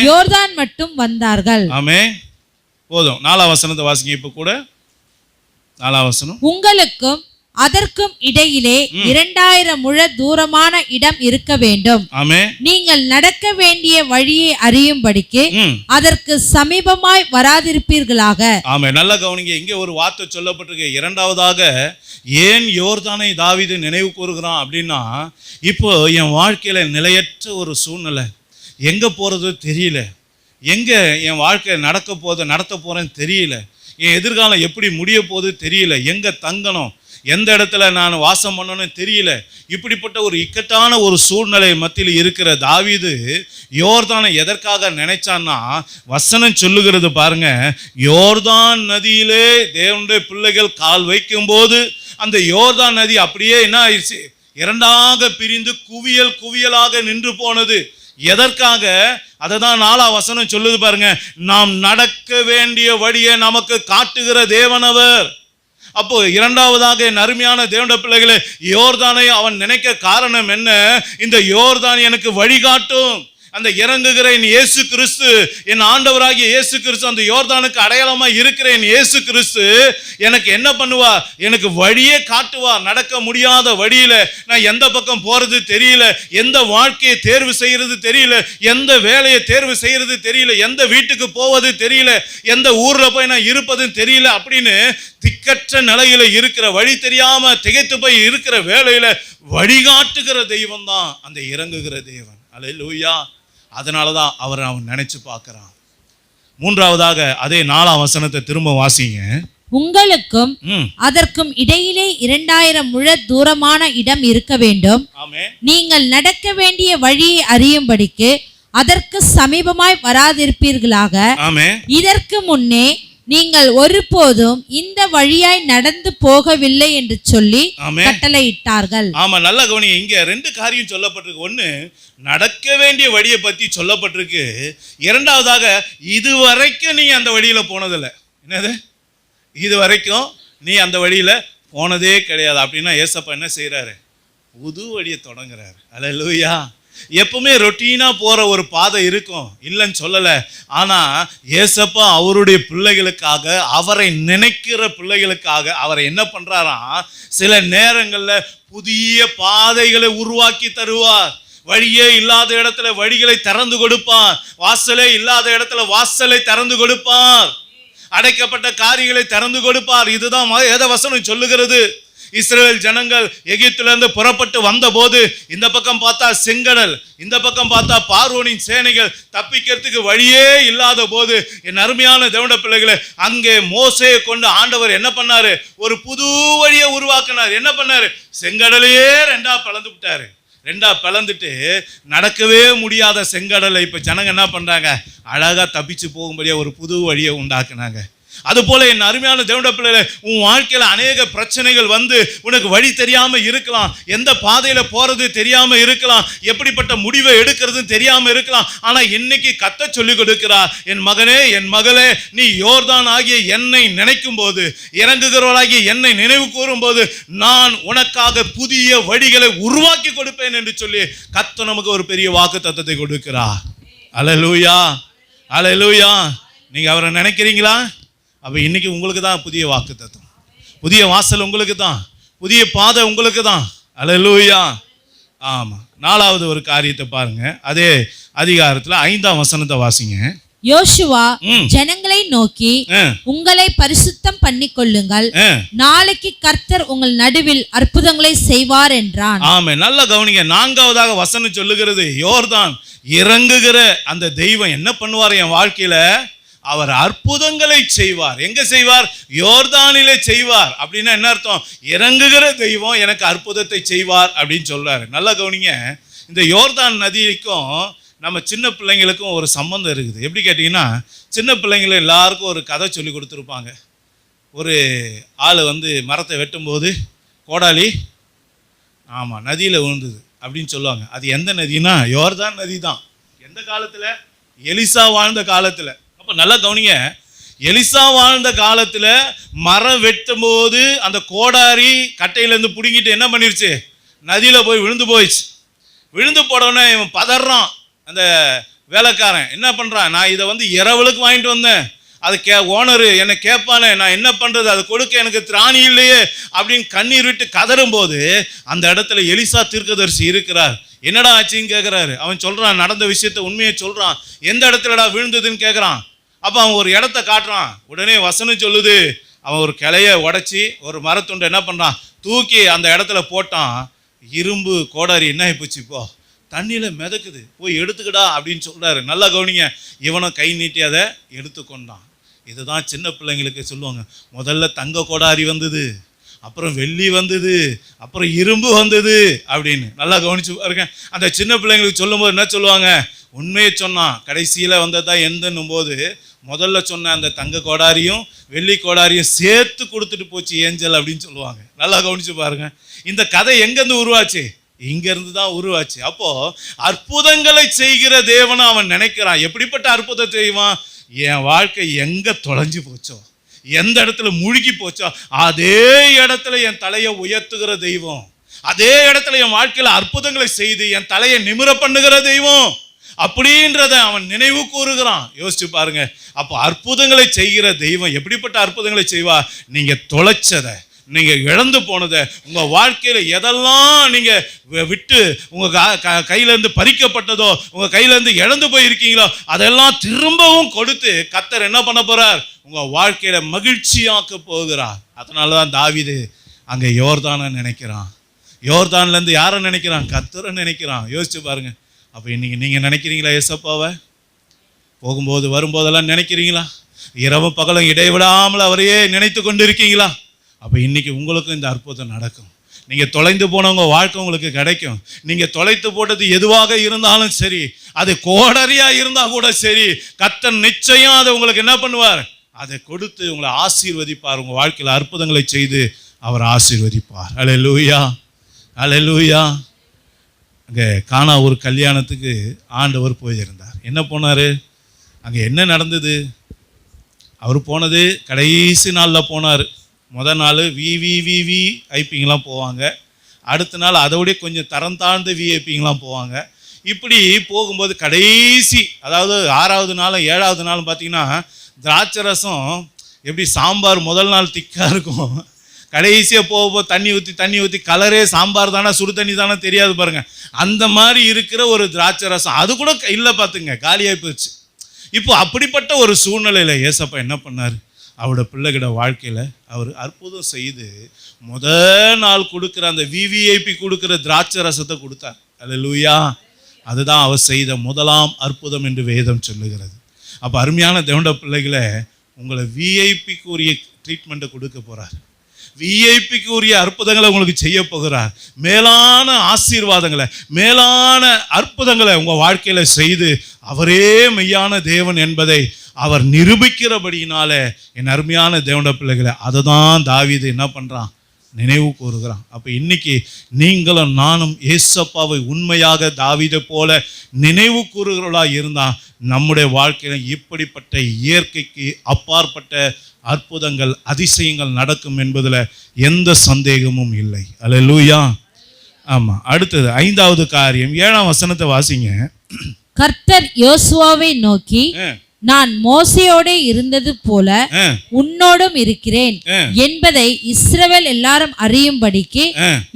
யோர்தான் மட்டும் வந்தார்கள். போதும். 4ஆம் வசனத்தை வாசிங்க. இப்ப கூட 4ஆம் வசனம். உங்களுக்கும் அதற்கும் இடையிலே 2000 முழ தூரமான இடம் இருக்க வேண்டும். நீங்கள் நடக்க வேண்டிய வழியை அறியும்படிக்கு அதற்கு சமீபமாய் வராதிருப்பீர்களாக. நல்லா கவனிங்க. இங்கே ஒரு வார்த்தை சொல்லப்பட்டிருக்கு. இரண்டாவதாக ஏன் யோர்தானை தாவீது நினைவு கூறுகிறான் அப்படின்னா, இப்போ என் வாழ்க்கையில நிலையற்ற ஒரு சூழ்நிலை, எங்க போறது தெரியல, எங்க என் வாழ்க்கை நடத்த போறேன்னு தெரியல, என் எதிர்காலம் எப்படி முடிய போகுது தெரியல, எங்க தங்கணும், எந்த இடத்துல நான் வாசம் பண்ணணும்னு தெரியல. இப்படிப்பட்ட ஒரு இக்கட்டான ஒரு சூழ்நிலை மத்தியில் இருக்கிற தாவீது யோர்தானை எதற்காக நினைச்சான்னா, வசனம் சொல்லுகிறது பாருங்க, யோர்தான் நதியிலே தேவனுடைய பிள்ளைகள் கால் வைக்கும் போது அந்த யோர்தான் நதி அப்படியே என்ன ஆயிடுச்சு, இரண்டாக பிரிந்து குவியலாக நின்று போனது. எதற்காக? அதை தான் 4ஆம் வசனம் சொல்லுது பாருங்க, நாம் நடக்க வேண்டிய வழியை நமக்கு காட்டுகிற தேவனவர். அப்போ இரண்டாவதாக என் அருமையான தேவனுடைய பிள்ளைகளே, யோர்தானை அவன் நினைக்க காரணம் என்ன? இந்த யோர்தான் எனக்கு வழிகாட்டும். அந்த இறங்குகிற என் இயேசு கிறிஸ்து, என் ஆண்டவராகிய இயேசு கிறிஸ்து, அந்த யோர்தானுக்கு அடையாளமா இருக்கிற என் இயேசு கிறிஸ்து எனக்கு என்ன பண்ணுவார்? எனக்கு வழியே காட்டுவார். நடக்க முடியாத வழியில நான் எந்த பக்கம் போறது தெரியல, எந்த வாழ்க்கையை தேர்வு செய்யறது தெரியல, எந்த வேலையை தேர்வு செய்யறது தெரியல, எந்த வீட்டுக்கு போவது தெரியல, எந்த ஊர்ல போய் நான் இருப்பதுன்னு தெரியல அப்படின்னு திக்கற்ற நிலையில இருக்கிற, வழி தெரியாம திகைத்து போய் இருக்கிற வேலையில வழிகாட்டுகிற தெய்வம் தான் அந்த இறங்குகிற தேவன். அல்லேலூயா. அதனாலதான் அவன் நினைச்சு பார்க்கிறான். மூன்றாவதாக அதே 4ஆம் வசனத்தை திரும்ப வாசிங்க. உங்களுக்கும் அதற்கும் இடையிலே 2000 முழ தூரமான இடம் இருக்க வேண்டும். நீங்கள் நடக்க வேண்டிய வழியை அறியும்படிக்கு அதற்கு சமீபமாய் வராதிருப்பீர்களாக. இதற்கு முன்னே நீங்கள் ஒருபோதும் இந்த வழியாய் நடந்து போகவில்லை என்று சொல்லி கட்டளையிட்டார்கள். ஆமா, நல்ல கவனிங்க. இங்க 2 காரியம் சொல்லப்பட்டிருக்கு. ஒண்ணு, நடக்க வேண்டிய வழியை பத்தி சொல்லப்பட்டிருக்கு. இரண்டாவதாக, இதுவரைக்கும் நீ அந்த வழியில போனதில்லை. என்னது? இதுவரைக்கும் நீ அந்த வழியில போனதே கிடையாது. அப்படின்னா ஏசப்பா என்ன செய்யறாரு? புது வழியை தொடங்குறாரு. அல்லேலூயா. எப்பவுமே ரொட்டீனா போற ஒரு பாதை இருக்கும், இல்லைன்னு சொல்லல. ஆனா ஏசப்பா அவருடைய பிள்ளைகளுக்காக, அவரை நினைக்கிற பிள்ளைகளுக்காக அவரை என்ன பண்றாராம்? சில நேரங்கள்ல புதிய பாதைகளை உருவாக்கி தருவார். வழியே இல்லாத இடத்துல வழிகளை திறந்து கொடுப்பார். வாசலே இல்லாத இடத்துல வாசலை திறந்து கொடுப்பார். அடைக்கப்பட்ட காரியங்களை திறந்து கொடுப்பார். இதுதான் வேத வசனம் சொல்லுகிறது. இஸ்ரவேல் ஜனங்கள் எகிப்திலிருந்து புறப்பட்டு வந்த போது இந்த பக்கம் பார்த்தா செங்கடல், இந்த பக்கம் பார்த்தா பார்வோனின் சேனைகள், தப்பிக்கிறதுக்கு வழியே இல்லாத போது என் அருமையான தேவனுடைய பிள்ளைகளை, அங்கே மோசேயை கொண்டு ஆண்டவர் என்ன பண்ணாரு? ஒரு புது வழியை உருவாக்கினார். என்ன பண்ணாரு? செங்கடலையே 2ஆ பிளந்து விட்டாரு. 2ஆ பிளந்துட்டு நடக்கவே முடியாத செங்கடலை இப்ப ஜனங்க என்ன பண்றாங்க? அழகா தப்பிச்சு போகும்படியா ஒரு புது வழியை உண்டாக்குனாங்க. அது போல என் அருமையான தேவனுடைய பிள்ளைகளே, உன் வாழ்க்கையில அநேக பிரச்சனைகள் வந்து உனக்கு வழி தெரியாம இருக்கலாம், எந்த பாதையில போறது தெரியாம இருக்கலாம், எப்படிப்பட்ட முடிவை எடுக்கிறது தெரியாம இருக்கலாம். ஆனா இன்னைக்கு கர்த்தர் சொல்லி கொடுக்கிறார், என் மகனே, என் மகளே, நீ யோர்தான் ஆகிய என்னை நினைக்கும் போது, இறங்குகிறவளாகிய என்னை நினைவு கூறும் போது, நான் உனக்காக புதிய வழிகளை உருவாக்கி கொடுப்பேன் என்று சொல்லி கர்த்தர் நமக்கு ஒரு பெரிய வாக்குத்தத்தத்தை கொடுக்கிறார். அல்லேலூயா, அல்லேலூயா. நீங்க அவரை நினைக்கிறீங்களா? அப்ப இன்னைக்கு உங்களுக்கு தான் புதிய வாக்குத்தத்தம், புதிய வாசல் உங்களுக்கு தான், புதிய பாதை உங்களுக்கு தான். அல்லேலூயா. ஆமா. 4வது ஒரு காரியத்தை பாருங்க. அதே அதிகாரத்துல 5ஆம் வசனத்தை வாசிங்க. யோசுவா ஜனங்களை நோக்கி, உங்களை பரிசுத்தம் பண்ணிக்கொள்ளுங்கள், நாளைக்கு கர்த்தர் உங்கள் நடுவில் அற்புதங்களை செய்வார் என்றான். ஆமா, நல்ல கவனிங்க. 4ஆவதாக வசனம் சொல்லுகிறது, யோர்தான் இறங்குகிற அந்த தெய்வம் என்ன பண்ணுவார்? என் வாழ்க்கையில அவர் அற்புதங்களை செய்வார். எங்க செய்வார்? யோர்தானிலே செய்வார். அப்படின்னா என்ன அர்த்தம்? இறங்குகிற தெய்வம் எனக்கு அற்புதத்தை செய்வார் அப்படின்னு சொல்றாரு. நல்லா கவனிங்க, இந்த யோர்தான் நதிக்கும் நம்ம சின்ன பிள்ளைங்களுக்கும் ஒரு சம்பந்தம் இருக்குது. எப்படி கேட்டிங்கன்னா, சின்ன பிள்ளைங்களை எல்லாருக்கும் ஒரு கதை சொல்லி கொடுத்துருப்பாங்க. ஒரு ஆள் மரத்தை வெட்டும்போது கோடாலி நதியில் விழுந்தது அப்படின்னு சொல்லுவாங்க. அது எந்த நதினா யோர்தான் நதி தான். எந்த காலத்தில்? எலிசா வாழ்ந்த காலத்தில். அப்போ நல்லா கவனிங்க, எலிசா வாழ்ந்த காலத்தில் மரம் வெட்டும் போது அந்த கோடாரி கட்டையிலேருந்து பிடுங்கிட்டு என்ன பண்ணிருச்சு? நதியில் போய் விழுந்து போயிடுச்சு. விழுந்து போடவுடனே இவன் பதறான். அந்த வேலைக்காரன் என்ன பண்ணுறான்? நான் இதை இரவலுக்கு வாங்கிட்டு வந்தேன், அது ஓனரு என்னை கேட்பானே, நான் என்ன பண்ணுறது, அது கொடுக்க எனக்கு திராணி இல்லையே அப்படின்னு கண்ணீர் விட்டு கதறும் போது அந்த இடத்துல எலிசா தீர்க்கதரிசி இருக்கிறார். என்னடா ஆச்சுன்னு கேட்குறாரு. அவன் சொல்கிறான், நடந்த விஷயத்த உண்மையை சொல்கிறான். எந்த இடத்துலடா விழுந்ததுன்னு கேட்குறான். அப்போ அவன் ஒரு இடத்த காட்டுறான். உடனே வசனம் சொல்லுது, அவன் ஒரு கிளையை உடச்சி ஒரு மரத்துண்டை என்ன பண்ணுறான், தூக்கி அந்த இடத்துல போட்டான். இரும்பு கோடாரி என்ன ஆகிப்போச்சு? இப்போ தண்ணியில் மிதக்குது, போய் எடுத்துக்கடா அப்படின்னு சொல்கிறாரு. நல்லா கவனிங்க, இவனும் கை நீட்டி அதை எடுத்துக்கொண்டான். இதுதான் சின்ன பிள்ளைங்களுக்கு சொல்லுவாங்க, முதல்ல தங்க கோடாரி வந்தது, அப்புறம் வெள்ளி வந்தது, அப்புறம் இரும்பு வந்தது அப்படின்னு. நல்லா கவனிச்சு பாருங்க. அந்த சின்ன பிள்ளைங்களுக்கு சொல்லும்போது என்ன சொல்லுவாங்க? உண்மையை சொன்னான். கடைசியில் வந்ததா எந்தன்னும் போது முதல்ல சொன்ன அந்த தங்க கோடாரியும் வெள்ளி கோடாரியும் சேர்த்து கொடுத்துட்டு போச்சு ஏஞ்சல் அப்படின்னு சொல்லுவாங்க. நல்லா கவனிச்சு பாருங்க. இந்த கதை எங்கேருந்து உருவாச்சு? இங்கிருந்து தான் உருவாச்சு. அப்போ அற்புதங்களை செய்கிற தேவனை அவன் நினைக்கிறான். எப்படிப்பட்ட அற்புதத்தை செய்வான்? என் வாழ்க்கை எங்க தொலைஞ்சு போச்சோ, எந்த இடத்துல முழுகி போச்சோ அதே இடத்துல என் தலையை உயர்த்துகிற தெய்வம், அதே இடத்துல என் வாழ்க்கையில அற்புதங்களை செய்து என் தலையை நிமிர பண்ணுகிற தெய்வம் அப்படின்றத அவன் நினைவு கூறுகிறான். யோசிச்சு பாருங்க. அப்போ அற்புதங்களை செய்கிற தெய்வம் எப்படிப்பட்ட அற்புதங்களை செய்வா? நீங்க தொலைச்சதை, நீங்க இழந்து போனதை, உங்க வாழ்க்கையில எதெல்லாம் நீங்க விட்டு உங்க கையிலேருந்து பறிக்கப்பட்டதோ, உங்க கையிலேருந்து இழந்து போயிருக்கீங்களோ அதெல்லாம் திரும்பவும் கொடுத்து கர்த்தர் என்ன பண்ண போறார்? உங்க வாழ்க்கையில மகிழ்ச்சியாக்க போகிறார். அதனாலதான் தாவீது அங்க யோர்தானை நினைக்கிறான். யோர்தான்ல இருந்து யாரை நினைக்கிறான்? கர்த்தரை நினைக்கிறான். யோசிச்சு பாருங்க. அப்ப இன்னைக்கு நீங்க நினைக்கிறீங்களா ஏசப்பாவை? போகும்போது வரும்போதெல்லாம் நினைக்கிறீங்களா? இரவும் பகலும் இடைவிடாமல் அவரையே நினைத்து கொண்டு இருக்கீங்களா? அப்போ இன்னைக்கு உங்களுக்கும் இந்த அற்புதம் நடக்கும். நீங்கள் தொலைந்து போனவங்க வாழ்க்கை உங்களுக்கு கிடைக்கும். நீங்கள் தொலைத்து போட்டது எதுவாக இருந்தாலும் சரி, அது கோடரியாக இருந்தால் கூட சரி, கர்த்தர் நிச்சயம் அதை உங்களுக்கு என்ன பண்ணுவார்? அதை கொடுத்து உங்களை ஆசீர்வதிப்பார். உங்கள் வாழ்க்கையில் அற்புதங்களை செய்து அவர் ஆசீர்வதிப்பார். அல்லேலூயா, அல்லேலூயா. அங்கே கானா ஒரு கல்யாணத்துக்கு ஆண்டவர் போயிருந்தார். என்ன போனார்? அங்கே என்ன நடந்தது? அவர் போனது கடைசி நாளில் போனார். முதல் நாள் விஐபிங்கெலாம் போவாங்க. அடுத்த நாள் அதோடய கொஞ்சம் தரம் தாழ்ந்த விஐபிங்கெலாம் போவாங்க. இப்படி போகும்போது கடைசி, அதாவது 6வது நாளும் 7வது நாளும் பார்த்தீங்கன்னா திராட்சை ரசம் எப்படி சாம்பார் முதல் நாள் திக்காக இருக்கும், கடைசியாக போகும்போது தண்ணி ஊற்றி கலரே சாம்பார் தானே சுடு தண்ணி தானே தெரியாது பாருங்க. அந்த மாதிரி இருக்கிற ஒரு திராட்சை ரசம் அது கூட இல்லை பார்த்துங்க, காலியாகி போச்சு. இப்போ அப்படிப்பட்ட ஒரு சூழ்நிலையில் ஏசப்பா என்ன பண்ணார்? அவரோட பிள்ளைகிட வாழ்க்கையில் அவர் அற்புதம் செய்து முதல் நாள் கொடுக்குற அந்த விவிஐபி கொடுக்குற திராட்சை ரசத்தை கொடுத்தார். அல்லேலூயா. அதுதான் அவர் செய்த முதலாம் அற்புதம் என்று வேதம் சொல்லுகிறது. அப்போ அருமையான தேவனுடைய பிள்ளைகளை, உங்களை விஐபிக்கு உரிய ட்ரீட்மெண்ட்டை கொடுக்க போகிறார். விஐபிக்கு உரிய அற்புதங்களை உங்களுக்கு செய்ய போகிறார். மேலான ஆசீர்வாதங்களை, மேலான அற்புதங்களை உங்கள் வாழ்க்கையில் செய்து அவரே மெய்யான தேவன் என்பதை அவர் நிரூபிக்கிறபடியினால என் அருமையான தேவனுடைய பிள்ளைகளை அதை தான் தாவீது என்ன பண்ணுறான்? நினைவு கூறுகிறான். அப்போ இன்னைக்கு நீங்களும் நானும் ஏசப்பாவை உண்மையாக தாவீதை போல நினைவு கூறுகிறவர்களாக இருந்தால் நம்முடைய வாழ்க்கையில் இப்படிப்பட்ட இயற்கைக்கு அப்பாற்பட்ட அற்புதங்கள், அதிசயங்கள் நடக்கும் என்பதில் எந்த சந்தேகமும் இல்லை. அல்லேலூயா. ஆமாம். அடுத்தது 5வது காரியம், 7ஆம் வசனத்தை வாசிங்க. கர்த்தர் யோசுவாவை நோக்கி, நான் மோசேயோட இருந்தது போல உன்னோடும் இருக்கிறேன் என்பதை இஸ்ரவேல் எல்லாரும் அறியும்படிக்கு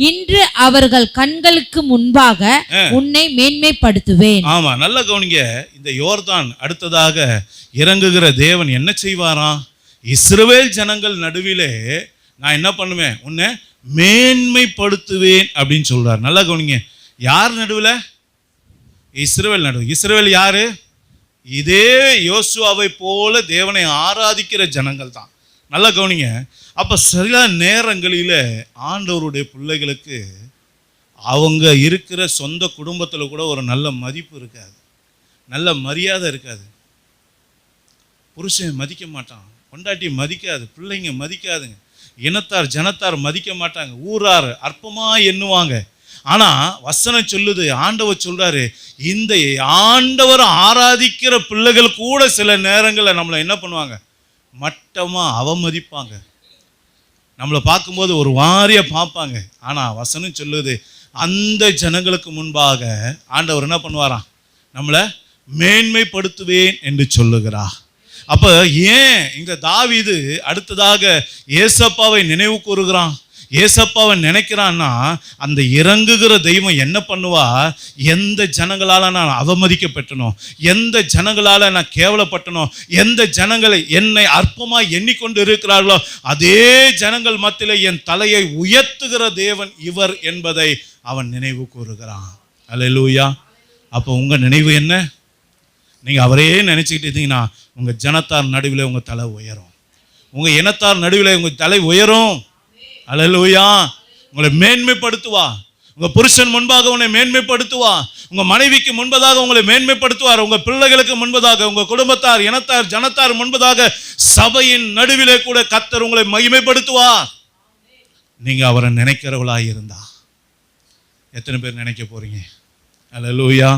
இன்று அவர்கள் கண்களுக்கு முன்பாக உன்னை மேன்மைப்படுத்துவேன். ஆமா, நல்ல கவனிங்க. இந்த யோர்தான் அடுத்ததாக இறங்குகிற தேவன் என்ன செய்வாராம்? இஸ்ரவேல் ஜனங்கள் நடுவிலே நான் என்ன பண்ணுவேன்? உன்னை மேன்மைப்படுத்துவேன் அப்படின்னு சொல்றார். நல்லா கவனிங்க. யார் நடுவில்? இஸ்ரவேல் நடுவு. இஸ்ரவேல் யாரு? இதே யோசுவாவை போல தேவனை ஆராதிக்கிற ஜனங்கள் தான். நல்லா கவனிங்க. அப்போ சில நேரங்களில் ஆண்டவருடைய பிள்ளைகளுக்கு அவங்க இருக்கிற சொந்த குடும்பத்தில் கூட ஒரு நல்ல மதிப்பு இருக்காது, நல்ல மரியாதை இருக்காது. புருஷன் மதிக்க மாட்டான், பொண்டாட்டி மதிக்காது, பிள்ளைங்க மதிக்காதுங்க, இனத்தார் ஜனத்தார் மதிக்க மாட்டாங்க, ஊரார் அற்பமாக எண்ணுவாங்க. ஆனால் வசனம் சொல்லுது, ஆண்டவர் சொல்கிறாரு, இந்த ஆண்டவர் ஆராதிக்கிற பிள்ளைகள் கூட சில நேரங்களில் நம்மளை என்ன பண்ணுவாங்க, மட்டமாக அவமதிப்பாங்க. நம்மளை பார்க்கும்போது ஒரு வாரியாக பார்ப்பாங்க. ஆனால் வசனம் சொல்லுது, அந்த ஜனங்களுக்கு முன்பாக ஆண்டவர் என்ன பண்ணுவாராம், நம்மளை மேன்மைப்படுத்துவேன் என்று சொல்லுகிறார். அப்போ ஏன் இந்த தாவீது அடுத்ததாக ஏசப்பாவை நினைவு கூறுகிறான்? ஏசப்பாவை நினைக்கிறான்னா அந்த இறங்குகிற தெய்வம் என்ன பண்ணுவா, எந்த ஜனங்களால் நான் அவமதிக்கப்பட்டனோ, எந்த ஜனங்களால் நான் கேவலப்பட்டனோ, எந்த ஜனங்களை என்னை அற்பமாக எண்ணிக்கொண்டு இருக்கிறார்களோ அதே ஜனங்கள் மத்தியில் என் தலையை உயர்த்துகிற தேவன் இவர் என்பதை அவன் நினைவு கூறுகிறான். அல்லேலூயா. அப்போ உங்கள் நினைவு என்ன? நீங்கள் அவரே நினச்சிக்கிட்டு இருந்தீங்கன்னா உங்கள் ஜனத்தார் நடுவில் உங்கள் தலை உயரும், உங்கள் இனத்தார் நடுவில் உங்கள் தலை உயரும். அல்லேலூயா. உங்களை மேன்மைப்படுத்துவா. உங்கள் புருஷன் முன்பாக உன்னை மேன்மைப்படுத்துவா, உங்கள் மனைவிக்கு முன்பதாக உங்களை மேன்மைப்படுத்துவார், உங்கள் பிள்ளைகளுக்கு முன்பதாக, உங்கள் குடும்பத்தார் இனத்தார் ஜனத்தார் முன்பதாக சபையின் நடுவிலே கூட கர்த்தர் உங்களை மகிமைப்படுத்துவார். நீங்கள் அவரை நினைக்கிறவளாக இருந்தா எத்தனை பேர் நினைக்க போறீங்க? அல்லேலூயா.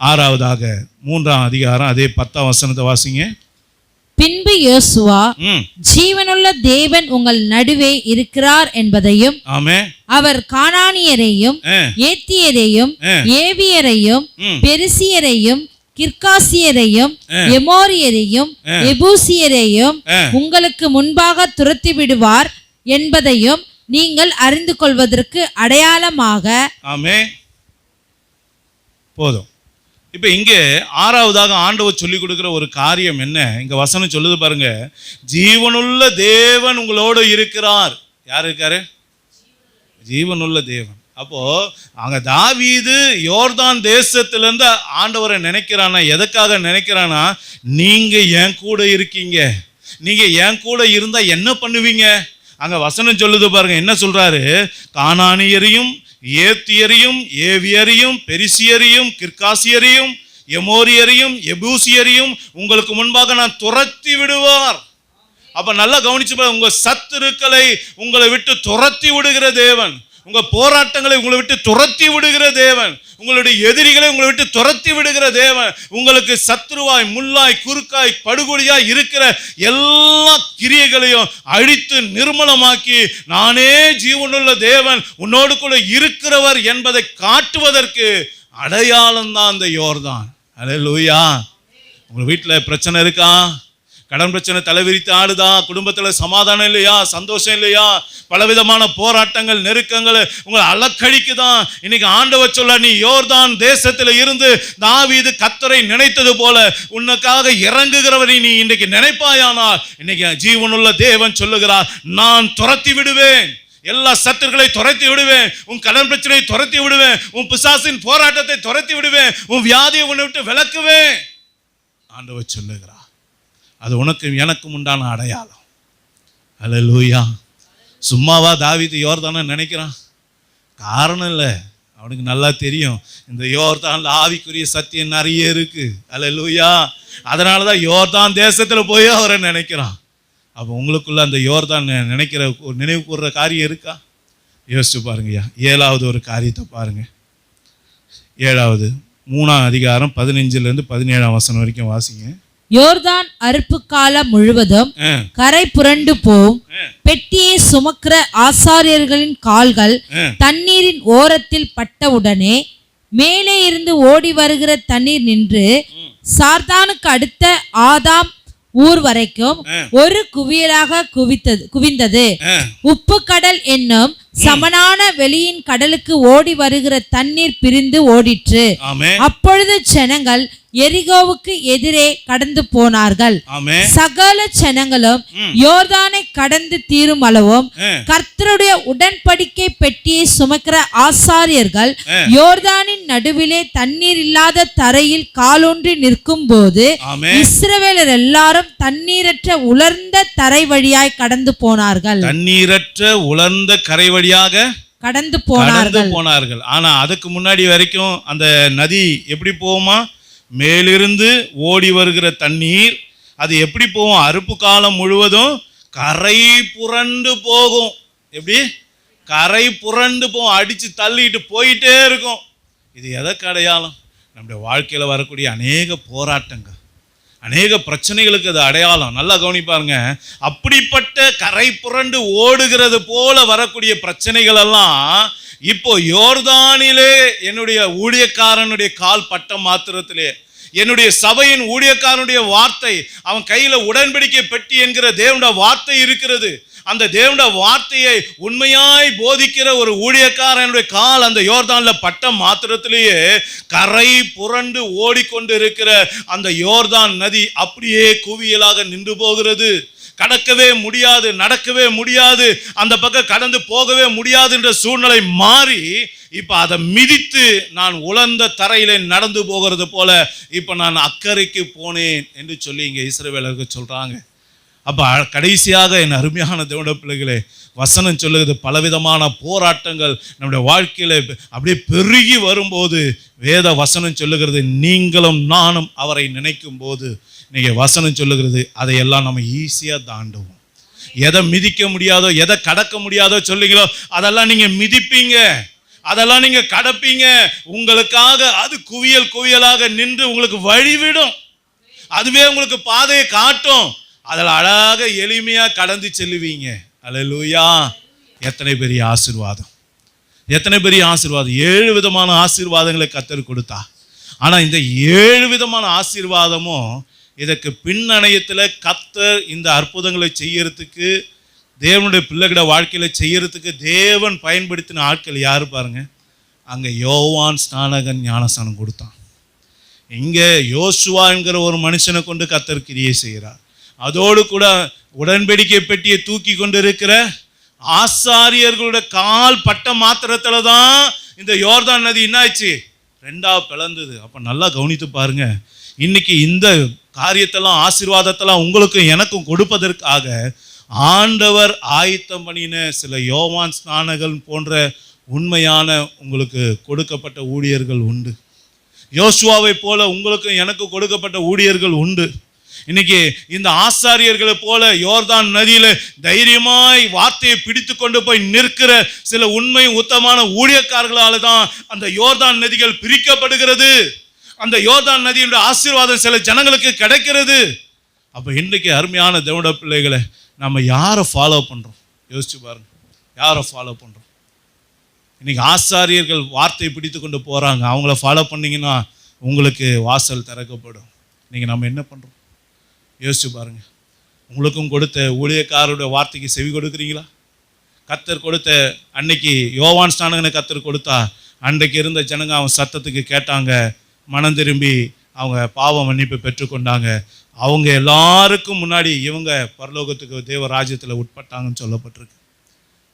6வதாக 3ஆம் அதிகாரம் அதே 10ஆம் வசனத்தை வாசிங்க. பின்பு யோசுவா, ஜீவனுள்ள தேவன் உங்கள் நடுவே இருக்கிறார் என்பதையும், அவர் கானானியரையும் ஏத்தியரையும் ஏவியரையும் பெரிசியரையும் கிர்காசியரையும் எமோரியரையும் எபூசியரையும் உங்களுக்கு முன்பாக துரத்தி விடுவார் என்பதையும் நீங்கள் அறிந்து கொள்வதற்கு அடையாளமாக. ஆமென். போதும். இப்போ இங்கே 6வதாக ஆண்டவர் சொல்லிக் கொடுக்குற ஒரு காரியம் என்ன? இங்கே வசனம் சொல்லுது பாருங்க, ஜீவனுள்ள தேவன் உங்களோடு இருக்கிறார். யார் இருக்காரு? ஜீவனுள்ள தேவன். அப்போ அங்கே தாவீது யோர்தான் தேசத்திலேருந்து ஆண்டவரை நினைக்கிறானா, எதுக்காக நினைக்கிறானா, நீங்கள் என் கூட இருக்கீங்க, நீங்கள் என் கூட இருந்தால் என்ன பண்ணுவீங்க? அங்கே வசனம் சொல்லுது பாருங்க, என்ன சொல்றாரு, கானானியரையும் ஏத்தியரையும் ஏவியரையும் பெரிசியரையும் கிர்காசியரையும் எமோரியரையும் எபூசியரையும் உங்களுக்கு முன்பாக நான் துரத்தி விடுவார். அப்ப நல்லா கவனிச்சு, உங்க சத்துருக்களை உங்களை விட்டு துரத்தி விடுகிற தேவன், உங்க போராட்டங்களை உங்களை விட்டு துரத்தி விடுகிற தேவன், உங்களுடைய எதிரிகளை உங்களை விட்டு துரத்தி விடுகிற தேவன், உங்களுக்கு சத்ருவாய் முள்ளாய் குறுக்காய் படுகொலியாய் இருக்கிற எல்லா கிரியைகளையும் அழித்து நிர்மலமாக்கி நானே ஜீவனுள்ள தேவன் உன்னோடு கூட இருக்கிறவர் என்பதை காட்டுவதற்கு அடையாளம் தான் அந்த யோர்தான். அல்லேலூயா. உங்க வீட்டில் பிரச்சனை இருக்கா? கடன் பிரச்சனை தலைவிரித்து ஆடுதா? குடும்பத்தில் சமாதானம் இல்லையா? சந்தோஷம் இல்லையா? பலவிதமான போராட்டங்கள் நெருக்கங்கள் உங்களை அலக்கழிக்குதான். இன்னைக்கு ஆண்டவர் சொல்ல, நீ யோர்தான் தேசத்தில் இருந்து தாவீது கர்த்தரை நினைத்தது போல உனக்காக இறங்குகிறவரை நீ இன்னைக்கு நினைப்பாயானால், இன்னைக்கு ஜீவனுள்ள தேவன் சொல்லுகிறார், நான் துரத்தி விடுவேன், எல்லா சத்துருக்களை துரத்தி விடுவேன், உன் கடன் பிரச்சனையை துரத்தி விடுவேன், உன் பிசாசின் போராட்டத்தை துரத்தி விடுவேன், உன் வியாதியை உன்னை விட்டு விலக்குவேன். ஆண்டவர் சொல்லுகிறார். அது உனக்கு எனக்கும் உண்டான அடையாளம். அல்லேலூயா. சும்மாவா தாவீது யோர்தானை நினைக்கிறான்? காரணம் இல்லை, அவனுக்கு நல்லா தெரியும் இந்த யோர்தான்ல ஆவிக்குரிய சத்தியம் நிறைய இருக்கு. அல்லேலூயா. அதனால தான் யோர்தான் தேசத்தில் போய் அவரை நினைக்கிறான். அப்போ உங்களுக்குள்ள அந்த யோர்தான் நினைக்கிற ஒரு நினைவு கூறுற காரியம் இருக்கா? யோசிச்சு பாருங்கய்யா. 7வது ஒரு காரியத்தை பாருங்க. 7வது 3ஆம் அதிகாரம் 15லேருந்து 17ஆம் வசனம் வரைக்கும் வாசிங்க. யோர்தான் அறுப்பு காலம் முழுவதும் கரை புரண்டு போம். பெட்டியை சுமக்கிற ஆசாரியர்களின் கால்கள் தண்ணீரின் ஓரத்தில் பட்டவுடனே மேலே இருந்து ஓடி வருகிற தண்ணீர் நின்று சார்தானுக்கு அடுத்த ஆதாம் ஊர் வரைக்கும் ஒரு குவியலாக குவிந்தது. உப்பு கடல் என்னும் சமனான வெளியின் கடலுக்கு ஓடி வருகிற தண்ணீர் பிரிந்து ஓடிற்று. ஆமென். அப்பொழுது ஜனங்கள் எரிகோவுக்கு எதிரே கடந்து போனார்கள். ஆமென். சகல ஜனங்களும் யோர்தானை கடந்து தீரும் அளவும் கர்த்தருடைய உடன்படிக்கை பெட்டியை சுமக்கிற ஆசாரியர்கள் யோர்தானின் நடுவிலே தண்ணீர் இல்லாத தரையில் காலூன்றி நிற்கும் போது இஸ்ரவேலர் எல்லாரும் தண்ணீரற்ற உலர்ந்த தரை வழியாய் கடந்து போனார்கள். தண்ணீரற்ற உலர்ந்த கரை வழியாக கடந்து போனார்கள். ஆனா அதுக்கு முன்னாடி வரைக்கும் அந்த நதி எப்படி போகுமா? மேலிருந்து ஓடி வருகிற தண்ணீர் அது எப்படி போகும்? அறுப்பு காலம் முழுவதும் கரை புரண்டு போகும். எப்படி? கரை புரண்டு போகும், அடிச்சு தள்ளிட்டு போயிட்டே இருக்கும். இது எதற்கு அடையாளம்? நம்முடைய வாழ்க்கையில் வரக்கூடிய அநேக போராட்டங்கள், அநேக பிரச்சனைகளுக்கு அது அடையாளம். நல்லா கவனிப்பாருங்க. அப்படிப்பட்ட கரை புரண்டு ஓடுகிறது போல வரக்கூடிய பிரச்சனைகள் எல்லாம் இப்போ யோர்தானிலே என்னுடைய ஊழியக்காரனுடைய கால் பட்ட மாத்திரத்திலே, என்னுடைய சபையின் ஊழியக்காரனுடைய வார்த்தை, அவன் கையில உடன்படிக்கை பெட்டி என்கிற தேவனுடைய வார்த்தை இருக்கிறது. அந்த தேவனுடைய வார்த்தையை உண்மையாய் போதிக்கிற ஒரு ஊழியக்காரனுடைய கால் அந்த யோர்தான்ல பட்ட மாத்திரத்திலேயே கரை புரண்டு ஓடிக்கொண்டு இருக்கிற அந்த யோர்தான் நதி அப்படியே குவியலாக நின்று போகிறது. கடக்கவே முடியாது, நடக்கவே முடியாது, அந்த பக்கம் கடந்து போகவே முடியாது என்ற சூழ்நிலை மாறி இப்ப அதை மிதித்து நான் உலர்ந்த தரையிலே நடந்து போகிறது போல இப்ப நான் அக்கறைக்கு போனேன் என்று சொல்லி இங்க இஸ்ரவேலருக்கு சொல்றாங்க. அப்ப கடைசியாக என் அருமையான தேவனுடைய பிள்ளைகளே, வசனம் சொல்லுகிறது பலவிதமான போராட்டங்கள் நம்முடைய வாழ்க்கையில அப்படியே பெருகி வரும்போது வேத வசனம் சொல்லுகிறது நீங்களும் நானும் அவரை நினைக்கும் போது நீங்க வசனம் சொல்லுகிறது அதையெல்லாம் நம்ம ஈஸியா தாண்டுவோம். எதை மிதிக்க முடியாதோ, எதை கடக்க முடியாதோ சொல்லுங்களோ அதெல்லாம் நீங்க மிதிப்பீங்க, அதெல்லாம் நீங்க கடப்பீங்க. உங்களுக்காக அது குவியல் குவியலாக நின்று உங்களுக்கு வழிவிடும். அதுவே உங்களுக்கு பாதையை காட்டும். அதில் அழகாக எளிமையா கடந்து செல்லுவீங்க. அல்லேலூயா! எத்தனை பெரிய ஆசீர்வாதம், எத்தனை பெரிய ஆசீர்வாதம். 7 விதமான ஆசீர்வாதங்களை கர்த்தர் கொடுத்தா. ஆனா இந்த 7 விதமான ஆசீர்வாதமும் இதற்கு பின்னணையத்தில் கர்த்தர் இந்த அற்புதங்களை செய்யறதுக்கு, தேவனுடைய பிள்ளைகளோட வாழ்க்கையில செய்யறதுக்கு தேவன் பயன்படுத்தின ஆட்கள் யாரு பாருங்க. அங்க யோவான் ஸ்நானகன் ஞானஸ்நானம் கொடுத்தான். இங்க யோசுவா என்கிற ஒரு மனுஷனை கொண்டு கர்த்தர் கிரியை செய்கிறார். அதோடு கூட உடன்படிக்கை பெட்டியை தூக்கி கொண்டு இருக்கிற ஆசாரியர்களுடைய கால் பட்ட மாத்திரத்துல தான் இந்த யோர்தான் நதி என்னாச்சு? 2ஆ பிளந்தது. அப்ப நல்லா கவனித்து பாருங்க. இன்னைக்கு இந்த காரியத்தெல்லாம் ஆசீர்வாதத்தெல்லாம் உங்களுக்கும் எனக்கும் கொடுப்பதற்காக ஆண்டவர் ஆயத்தம் பண்ணின சில யோவான் ஸ்நானகன் போன்ற உண்மையான உங்களுக்கு கொடுக்கப்பட்ட ஊழியர்கள் உண்டு. யோசுவாவை போல உங்களுக்கும் எனக்கு கொடுக்கப்பட்ட ஊழியர்கள் உண்டு. இன்னைக்கு இந்த ஆசாரியர்களை போல யோர்தான் நதியில தைரியமாய் வார்த்தையை பிடித்து கொண்டு போய் நிற்கிற சில உண்மை உத்தமான ஊழியக்காரர்களால தான் அந்த யோர்தான் நதிகள் பிரிக்கப்படுகிறது. அந்த யோர்தான் நதியுடைய ஆசீர்வாதம் சில ஜனங்களுக்கு கிடைக்கிறது. அப்ப இன்றைக்கு அருமையான தேவனுடைய பிள்ளைகளை நம்ம யாரை ஃபாலோ பண்றோம்? யோசிச்சு பாருங்க, யாரை ஃபாலோ பண்றோம்? இன்னைக்கு ஆசாரியர்கள் வார்த்தையை பிடித்து கொண்டு போறாங்க, அவங்கள ஃபாலோ பண்ணீங்கன்னா உங்களுக்கு வாசல் திறக்கப்படும். இன்னைக்கு நம்ம என்ன பண்றோம்? யோசிச்சு பாருங்க. உங்களுக்கும் கொடுத்த ஊழியக்காரருடைய வார்த்தைக்கு செவி கொடுக்குறீங்களா? கர்த்தர் கொடுத்த அன்னைக்கு யோவான் ஸ்நானகனை கர்த்தர் கொடுத்தா அன்றைக்கு இருந்த ஜனங்க அவன் சத்தத்துக்கு கேட்டாங்க, மனம் திரும்பி அவங்க பாவ மன்னிப்பு பெற்றுக்கொண்டாங்க. அவங்க எல்லாருக்கும் முன்னாடி இவங்க பரலோகத்துக்கு தேவ ராஜ்யத்தில் உட்பட்டாங்கன்னு சொல்லப்பட்டிருக்கு.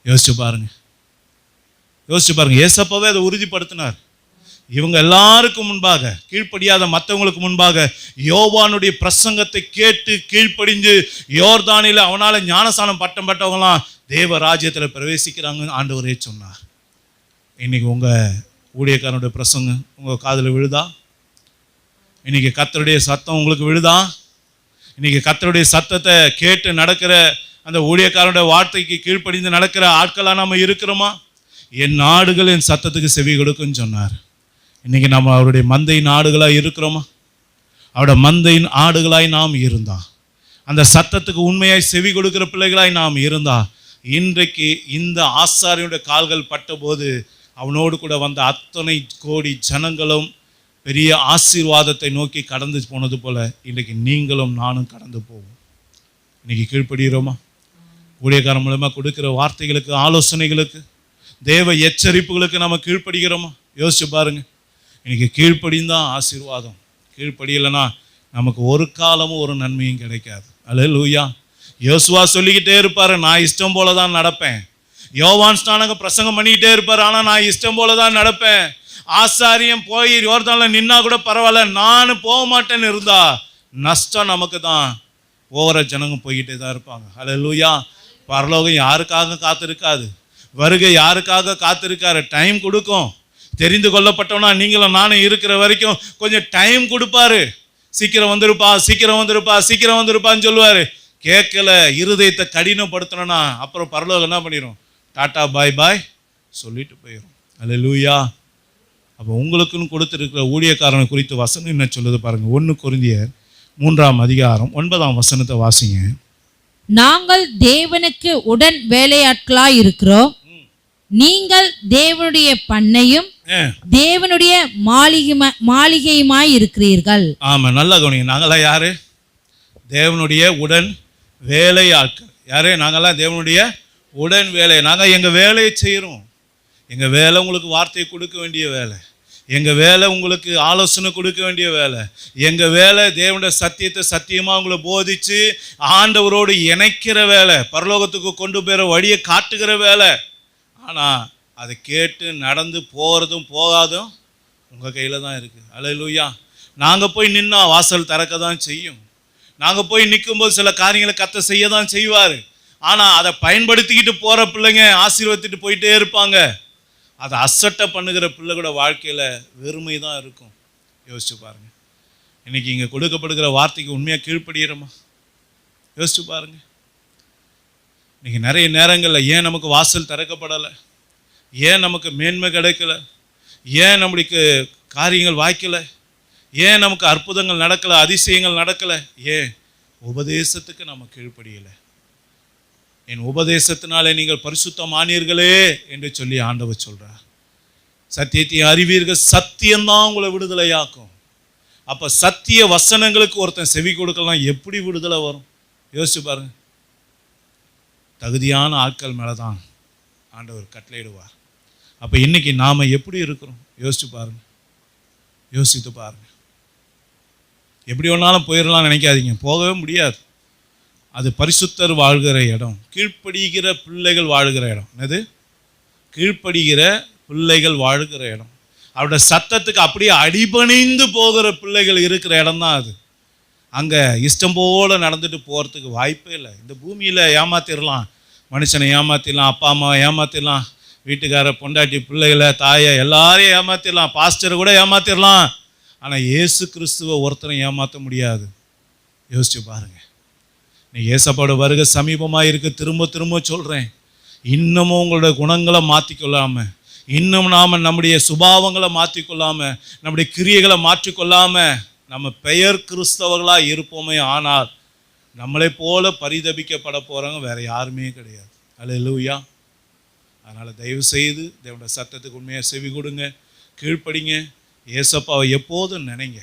யோசிச்சு பாருங்க, யோசிச்சு பாருங்க. ஏசப்பாவே அதை உறுதிப்படுத்தினார். இவங்க எல்லாருக்கும் முன்பாக, கீழ்ப்படியாத மற்றவங்களுக்கு முன்பாக யோவானுடைய பிரசங்கத்தை கேட்டு கீழ்ப்படிஞ்சு யோர்தானில அவனால ஞானஸ்நானம் பட்டம் பட்டவங்களாம் தேவ ராஜ்யத்தில் பிரவேசிக்கிறாங்கன்னு ஆண்டவரே சொன்னார். இன்னைக்கு உங்க ஊழியக்காரனுடைய பிரசங்கம் உங்க காதில் விழுதா? இன்னைக்கு கர்த்தருடைய சத்தம் உங்களுக்கு விழுதா? இன்னைக்கு கர்த்தருடைய சத்தத்தை கேட்டு நடக்கிற அந்த ஊழியக்காரனுடைய வார்த்தைக்கு கீழ்ப்படிந்து நடக்கிற ஆட்களா நம்ம இருக்கிறோமா? என் நாடுகள் என் சத்தத்துக்கு செவி கொடுக்குன்னு சொன்னார். இன்னைக்கு நம்ம அவருடைய மந்தையின் ஆடுகளாய் இருக்கிறோமா? அவருடைய மந்தையின் ஆடுகளாய் நாம் இருந்தா, அந்த சத்தத்துக்கு உண்மையாய் செவி கொடுக்கிற பிள்ளைகளாய் நாம் இருந்தா, இன்றைக்கு இந்த ஆசாரியனுடைய கால்கள் பட்டபோது அவனோடு கூட வந்த அத்தனை கோடி ஜனங்களும் பெரிய ஆசீர்வாதத்தை நோக்கி கடந்து போனது போல இன்றைக்கு நீங்களும் நானும் கடந்து போவோம். இன்னைக்கு கீழ்ப்படுகிறோமா? ஊழியக்காரன் மூலமா கொடுக்கிற வார்த்தைகளுக்கு, ஆலோசனைகளுக்கு, தேவ எச்சரிப்புகளுக்கு நம்ம கீழ்ப்படுகிறோமா? யோசிச்சு பாருங்க. இன்னைக்கு கீழ்ப்படிந்தான் ஆசீர்வாதம். கீழ்ப்படியலைன்னா நமக்கு ஒரு காலமும் ஒரு நன்மையும் கிடைக்காது. அல்லேலூயா. யோசுவா சொல்லிக்கிட்டே இருப்பாரு, நான் இஷ்டம் போல தான் நடப்பேன். யோவான் ஸ்நானகம் பிரசங்கம் பண்ணிக்கிட்டே இருப்பார், ஆனால் நான் இஷ்டம் போல தான் நடப்பேன். ஆசாரியம் போய் யோர்தான்ல நின்னா கூட பரவாயில்ல, நான் போக மாட்டேன்னு இருந்தா நஷ்டம் நமக்கு தான். போகிற ஜனங்க போய்கிட்டே தான் இருப்பாங்க. அல்லேலூயா. பரலோகம் யாருக்காக காத்திருக்காது, வருகை யாருக்காக காத்திருக்காரு. டைம் கொடுக்கும். தெரிந்து கொள்ளப்பட்டோம்னா நீங்களும் நானும் இருக்கிற வரைக்கும் கொஞ்சம் டைம் கொடுப்பாரு. சீக்கிரம் வந்துருப்பா, சீக்கிரம் வந்துருப்பா, சீக்கிரம் வந்துருப்பான்னு சொல்லுவாரு. கேட்கல, இருதயத்தை கடினப்படுத்தணும்னா அப்புறம் பரலோகம் என்ன பண்ணிடும்? டாட்டா பாய் பாய் சொல்லிட்டு போயிடும். அல்லேலூயா. அப்போ உங்களுக்குன்னு கொடுத்துருக்கிற ஊழியக்காரனை குறித்து வசனம் என்ன சொல்லுது பாருங்க. 1 கொரிந்தியர் 3ஆம் அதிகாரம் 9ஆம் வசனத்தை வாசிங்க. நாங்கள் தேவனுக்கு உடன் வேலையாட்களாய் இருக்கிறோம். நீங்கள் தேவனுடைய பண்ணையும் தேவனுடைய மாளிகையுமாய் இருக்கிறீர்கள். ஆமா, நல்லா கவனிங்க. நாங்களாம் யாரு? தேவனுடைய உடன் வேலையாட்கள். யாரு? நாங்களாம் தேவனுடைய உடன் வேலை. நாங்கள் எங்கள் வேலையை செய்கிறோம். எங்கள் வேலை உங்களுக்கு வார்த்தையை கொடுக்க வேண்டிய வேலை. எங்கள் வேலை உங்களுக்கு ஆலோசனை கொடுக்க வேண்டிய வேலை. எங்கள் வேலை தேவனுடைய சத்தியத்தை சத்தியமாக உங்களை போதித்து ஆண்டவரோடு இணைக்கிற வேலை, பரலோகத்துக்கு கொண்டு போகிற வழியை காட்டுகிற வேலை. ஆனால் அதை கேட்டு நடந்து போகிறதும் போகாதும் உங்கள் கையில் தான் இருக்குது. அல்லேலூயா. நாங்கள் போய் நின்னா வாசல் திறக்க தான் செய்யும். நாங்கள் போய் நிற்கும்போது சில காரியங்களை கர்த்தர் செய்ய தான் செய்வார். ஆனால் அதை பயன்படுத்திக்கிட்டு போகிற பிள்ளைங்க ஆசீர்வதிட்டு போயிட்டே இருப்பாங்க. அதை அசட்டை பண்ணுகிற பிள்ளைகளோட வாழ்க்கையில் வெறுமை தான் இருக்கும். யோசிச்சு பாருங்க. இன்னைக்கு இங்கே கொடுக்கப்படுகிற வார்த்தைக்கு உண்மையாக கீழ்ப்படுகிறோமா? யோசிச்சு பாருங்க. இன்னைக்கு நிறைய நேரங்களில் ஏன் நமக்கு வாசல் திறக்கப்படலை, ஏன் நமக்கு மேன்மை கிடைக்கல, ஏன் நம்மளுக்கு காரியங்கள் வாய்க்கலை, ஏன் நமக்கு அற்புதங்கள் நடக்கலை, அதிசயங்கள் நடக்கலை? ஏன்? உபதேசத்துக்கு நம்ம கீழ்ப்படியலை. என் உபதேசத்தினாலே நீங்கள் பரிசுத்தமானீர்களே என்று சொல்லி ஆண்டவர் சொல்றார். சத்தியத்தை அறிவீர்கள், சத்தியம்தான் உங்களை விடுதலையாக்கும். அப்போ சத்திய வசனங்களுக்கு ஒருத்தன் செவி கொடுக்கலாம், எப்படி விடுதலை வரும்? யோசிச்சு பாருங்க. தகுதியான ஆட்கள் மேலே தான் ஆண்டவர் கட்டளையிடுவார். அப்போ இன்னைக்கு நாம் எப்படி இருக்கிறோம்? யோசிச்சு பாருங்க, யோசித்து பாருங்க. எப்படி வேணாலும் போயிடலாம் நினைக்காதீங்க, போகவே முடியாது. அது பரிசுத்தர் வாழ்கிற இடம், கீழ்ப்படுகிற பிள்ளைகள் வாழ்கிற இடம். என்னது? கீழ்ப்படுகிற பிள்ளைகள் வாழ்கிற இடம். அவருடைய சத்தத்துக்கு அப்படியே அடிபணிந்து போகிற பிள்ளைகள் இருக்கிற இடம் தான் அது. அங்கே இஷ்டம் போல நடந்துட்டு போகிறதுக்கு வாய்ப்பே இல்லை. இந்த பூமியில் ஏமாத்திடலாம், மனுஷனை ஏமாத்திடலாம், அப்பா அம்மாவை ஏமாத்திடலாம், வீட்டுக்கார பொண்டாட்டி பிள்ளைகளை தாயை எல்லாரையும் ஏமாத்திடலாம், பாஸ்டரை கூட ஏமாத்திடலாம். ஆனால் இயேசு கிறிஸ்துவை ஒருத்தரை ஏமாற்ற முடியாது. யோசிச்சு பாருங்க. நீ ஏசப்பாவோட வருகை சமீபமாக இருக்கு. திரும்ப திரும்ப சொல்கிறேன், இன்னமும் உங்களோட குணங்களை மாற்றிக்கொள்ளாமல், இன்னும் நாம் நம்முடைய சுபாவங்களை மாற்றிக்கொள்ளாமல், நம்முடைய கிரியைகளை மாற்றிக்கொள்ளாமல் நம்ம பெயர் கிறிஸ்தவர்களாக இருப்போமே, ஆனால் நம்மளை போல பரிதபிக்கப்பட போகிறவங்க வேறு யாருமே கிடையாது. அல்லேலூயா. அதனால் தயவு செய்து தேவனுடைய சத்தத்துக்கு உண்மையாக செவி கொடுங்க, கீழ்ப்படிங்க. ஏசப்பாவை எப்போதும் நினைங்க,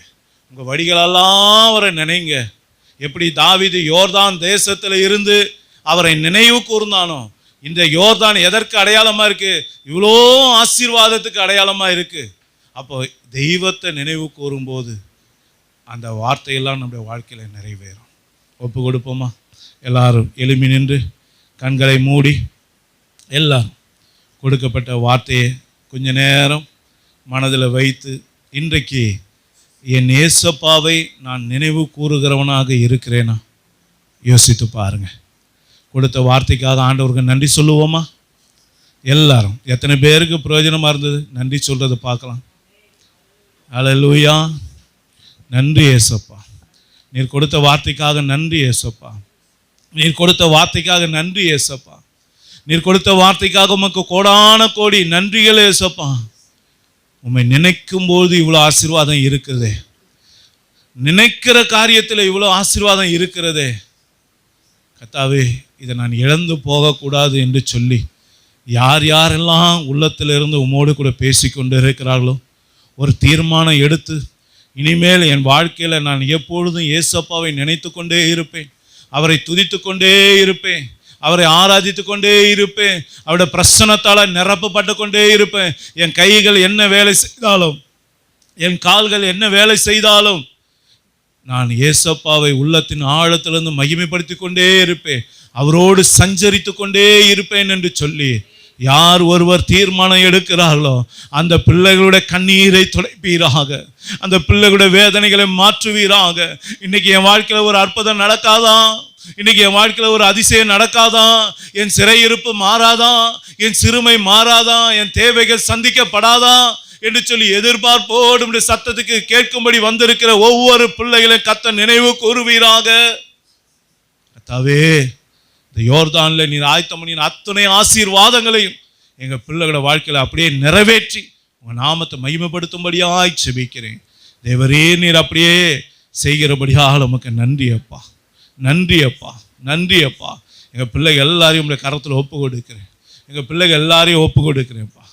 உங்கள் வழிகளெல்லாம் அவரை நினைங்க. எப்படி தாவீது யோர்தான் தேசத்தில் இருந்து அவரை நினைவு கூர்ந்தானோ, இந்த யோர்தான் எதற்கு அடையாளமாக இருக்குது? இவ்வளோ ஆசீர்வாதத்துக்கு அடையாளமாக இருக்குது. அப்போ தெய்வத்தை நினைவு கூறும்போது அந்த வார்த்தையெல்லாம் நம்முடைய வாழ்க்கையில் நிறைவேறும். ஒப்பு கொடுப்போமா? எல்லாரும் எழுப்பி நின்று கண்களை மூடி எல்லாரும் கொடுக்கப்பட்ட வார்த்தையை கொஞ்ச நேரம் மனதில் வைத்து, இன்றைக்கு என் ஏசப்பாவை நான் நினைவு கூறுகிறவனாக இருக்கிறேனா யோசித்து பாருங்க. கொடுத்த வார்த்தைக்காக ஆண்டவருக்கு நன்றி சொல்லுவோமா? எல்லாரும் எத்தனை பேருக்கு பிரயோஜனமாக இருந்தது நன்றி சொல்கிறது பார்க்கலாம். அல்லேலூயா. நன்றி ஏசப்பா, நீர் கொடுத்த வார்த்தைக்காக நன்றி ஏசப்பா, நீர் கொடுத்த வார்த்தைக்காக நன்றி ஏசப்பா, நீர் கொடுத்த வார்த்தைக்காக உமக்கு கோடான கோடி நன்றிகள் ஏசப்பா. உம்மை நினைக்கும் போது இவ்வளோ ஆசீர்வாதம் இருக்கிறதே, நினைக்கிற காரியத்தில் இவ்வளோ ஆசீர்வாதம் இருக்கிறதே. கர்த்தாவே, இதை நான் இழந்து போகக்கூடாது என்று சொல்லி யார் யாரெல்லாம் உள்ளத்திலிருந்து உம்மோடு கூட பேசிக்கொண்டு இருக்கிறார்களோ ஒரு தீர்மானம் எடுத்து, இனிமேல் என் வாழ்க்கையில் நான் எப்பொழுதும் ஏசப்பாவை நினைத்து கொண்டே இருப்பேன், அவரை துதித்து கொண்டே இருப்பேன், அவரை ஆராதித்து கொண்டே இருப்பேன். அவருடைய பிரசன்னத்தால் நிரப்பப்பட்டு கொண்டே இருப்பேன். என் கைகள் என்ன வேலை செய்தாலும், என் கால்கள் என்ன வேலை செய்தாலும் நான் ஏசப்பாவை உள்ளத்தின் ஆழத்திலிருந்து மகிமைப்படுத்தி கொண்டே இருப்பேன், அவரோடு சஞ்சரித்து கொண்டே இருப்பேன் என்று சொல்லி யார் ஒருவர் தீர்மானம் எடுக்கிறார்களோ அந்த பிள்ளைகளுடைய கண்ணீரை துடைப்பீராக, அந்த பிள்ளைகளுடைய வேதனைகளை மாற்றுவீராக. இன்னைக்கு என் வாழ்க்கையில் ஒரு அற்புதம் நடக்காதா? இன்னைக்கு என் வாழ்க்கையில் ஒரு அதிசயம் நடக்காதா? என் சிறையிருப்பு மாறாதா? என் சிறுமை மாறாதா? என் தேவைகள் சந்திக்கப்படாதா என்று சொல்லி எதிர்பார்ப்போடு சத்தத்துக்கு கேட்கும்படி வந்திருக்கிற ஒவ்வொரு பிள்ளைகளையும் கர்த்தர் நினைவு கூறுவீராக. கர்த்தாவே, இந்த யோர்தான்ல நீர் ஆயத்தம் பண்ணின அத்தனை ஆசீர்வாதங்களையும் எங்க பிள்ளைகளோட வாழ்க்கையில அப்படியே நிறைவேற்றி உங்க நாமத்தை மகிமைப்படுத்தும்படியாய் செபிக்கிறேன். தேவரே, நீர் அப்படியே செய்கிறபடியாக நமக்கு நன்றி அப்பா, நன்றி அப்பா, நன்றி அப்பா. எங்க பிள்ளைகள் எல்லாரையும் உங்களுடைய கரத்துல ஒப்பு கொடுக்கிறேன், எங்க பிள்ளைகள் எல்லாரையும் ஒப்பு கொடுக்கிறேன்ப்பா.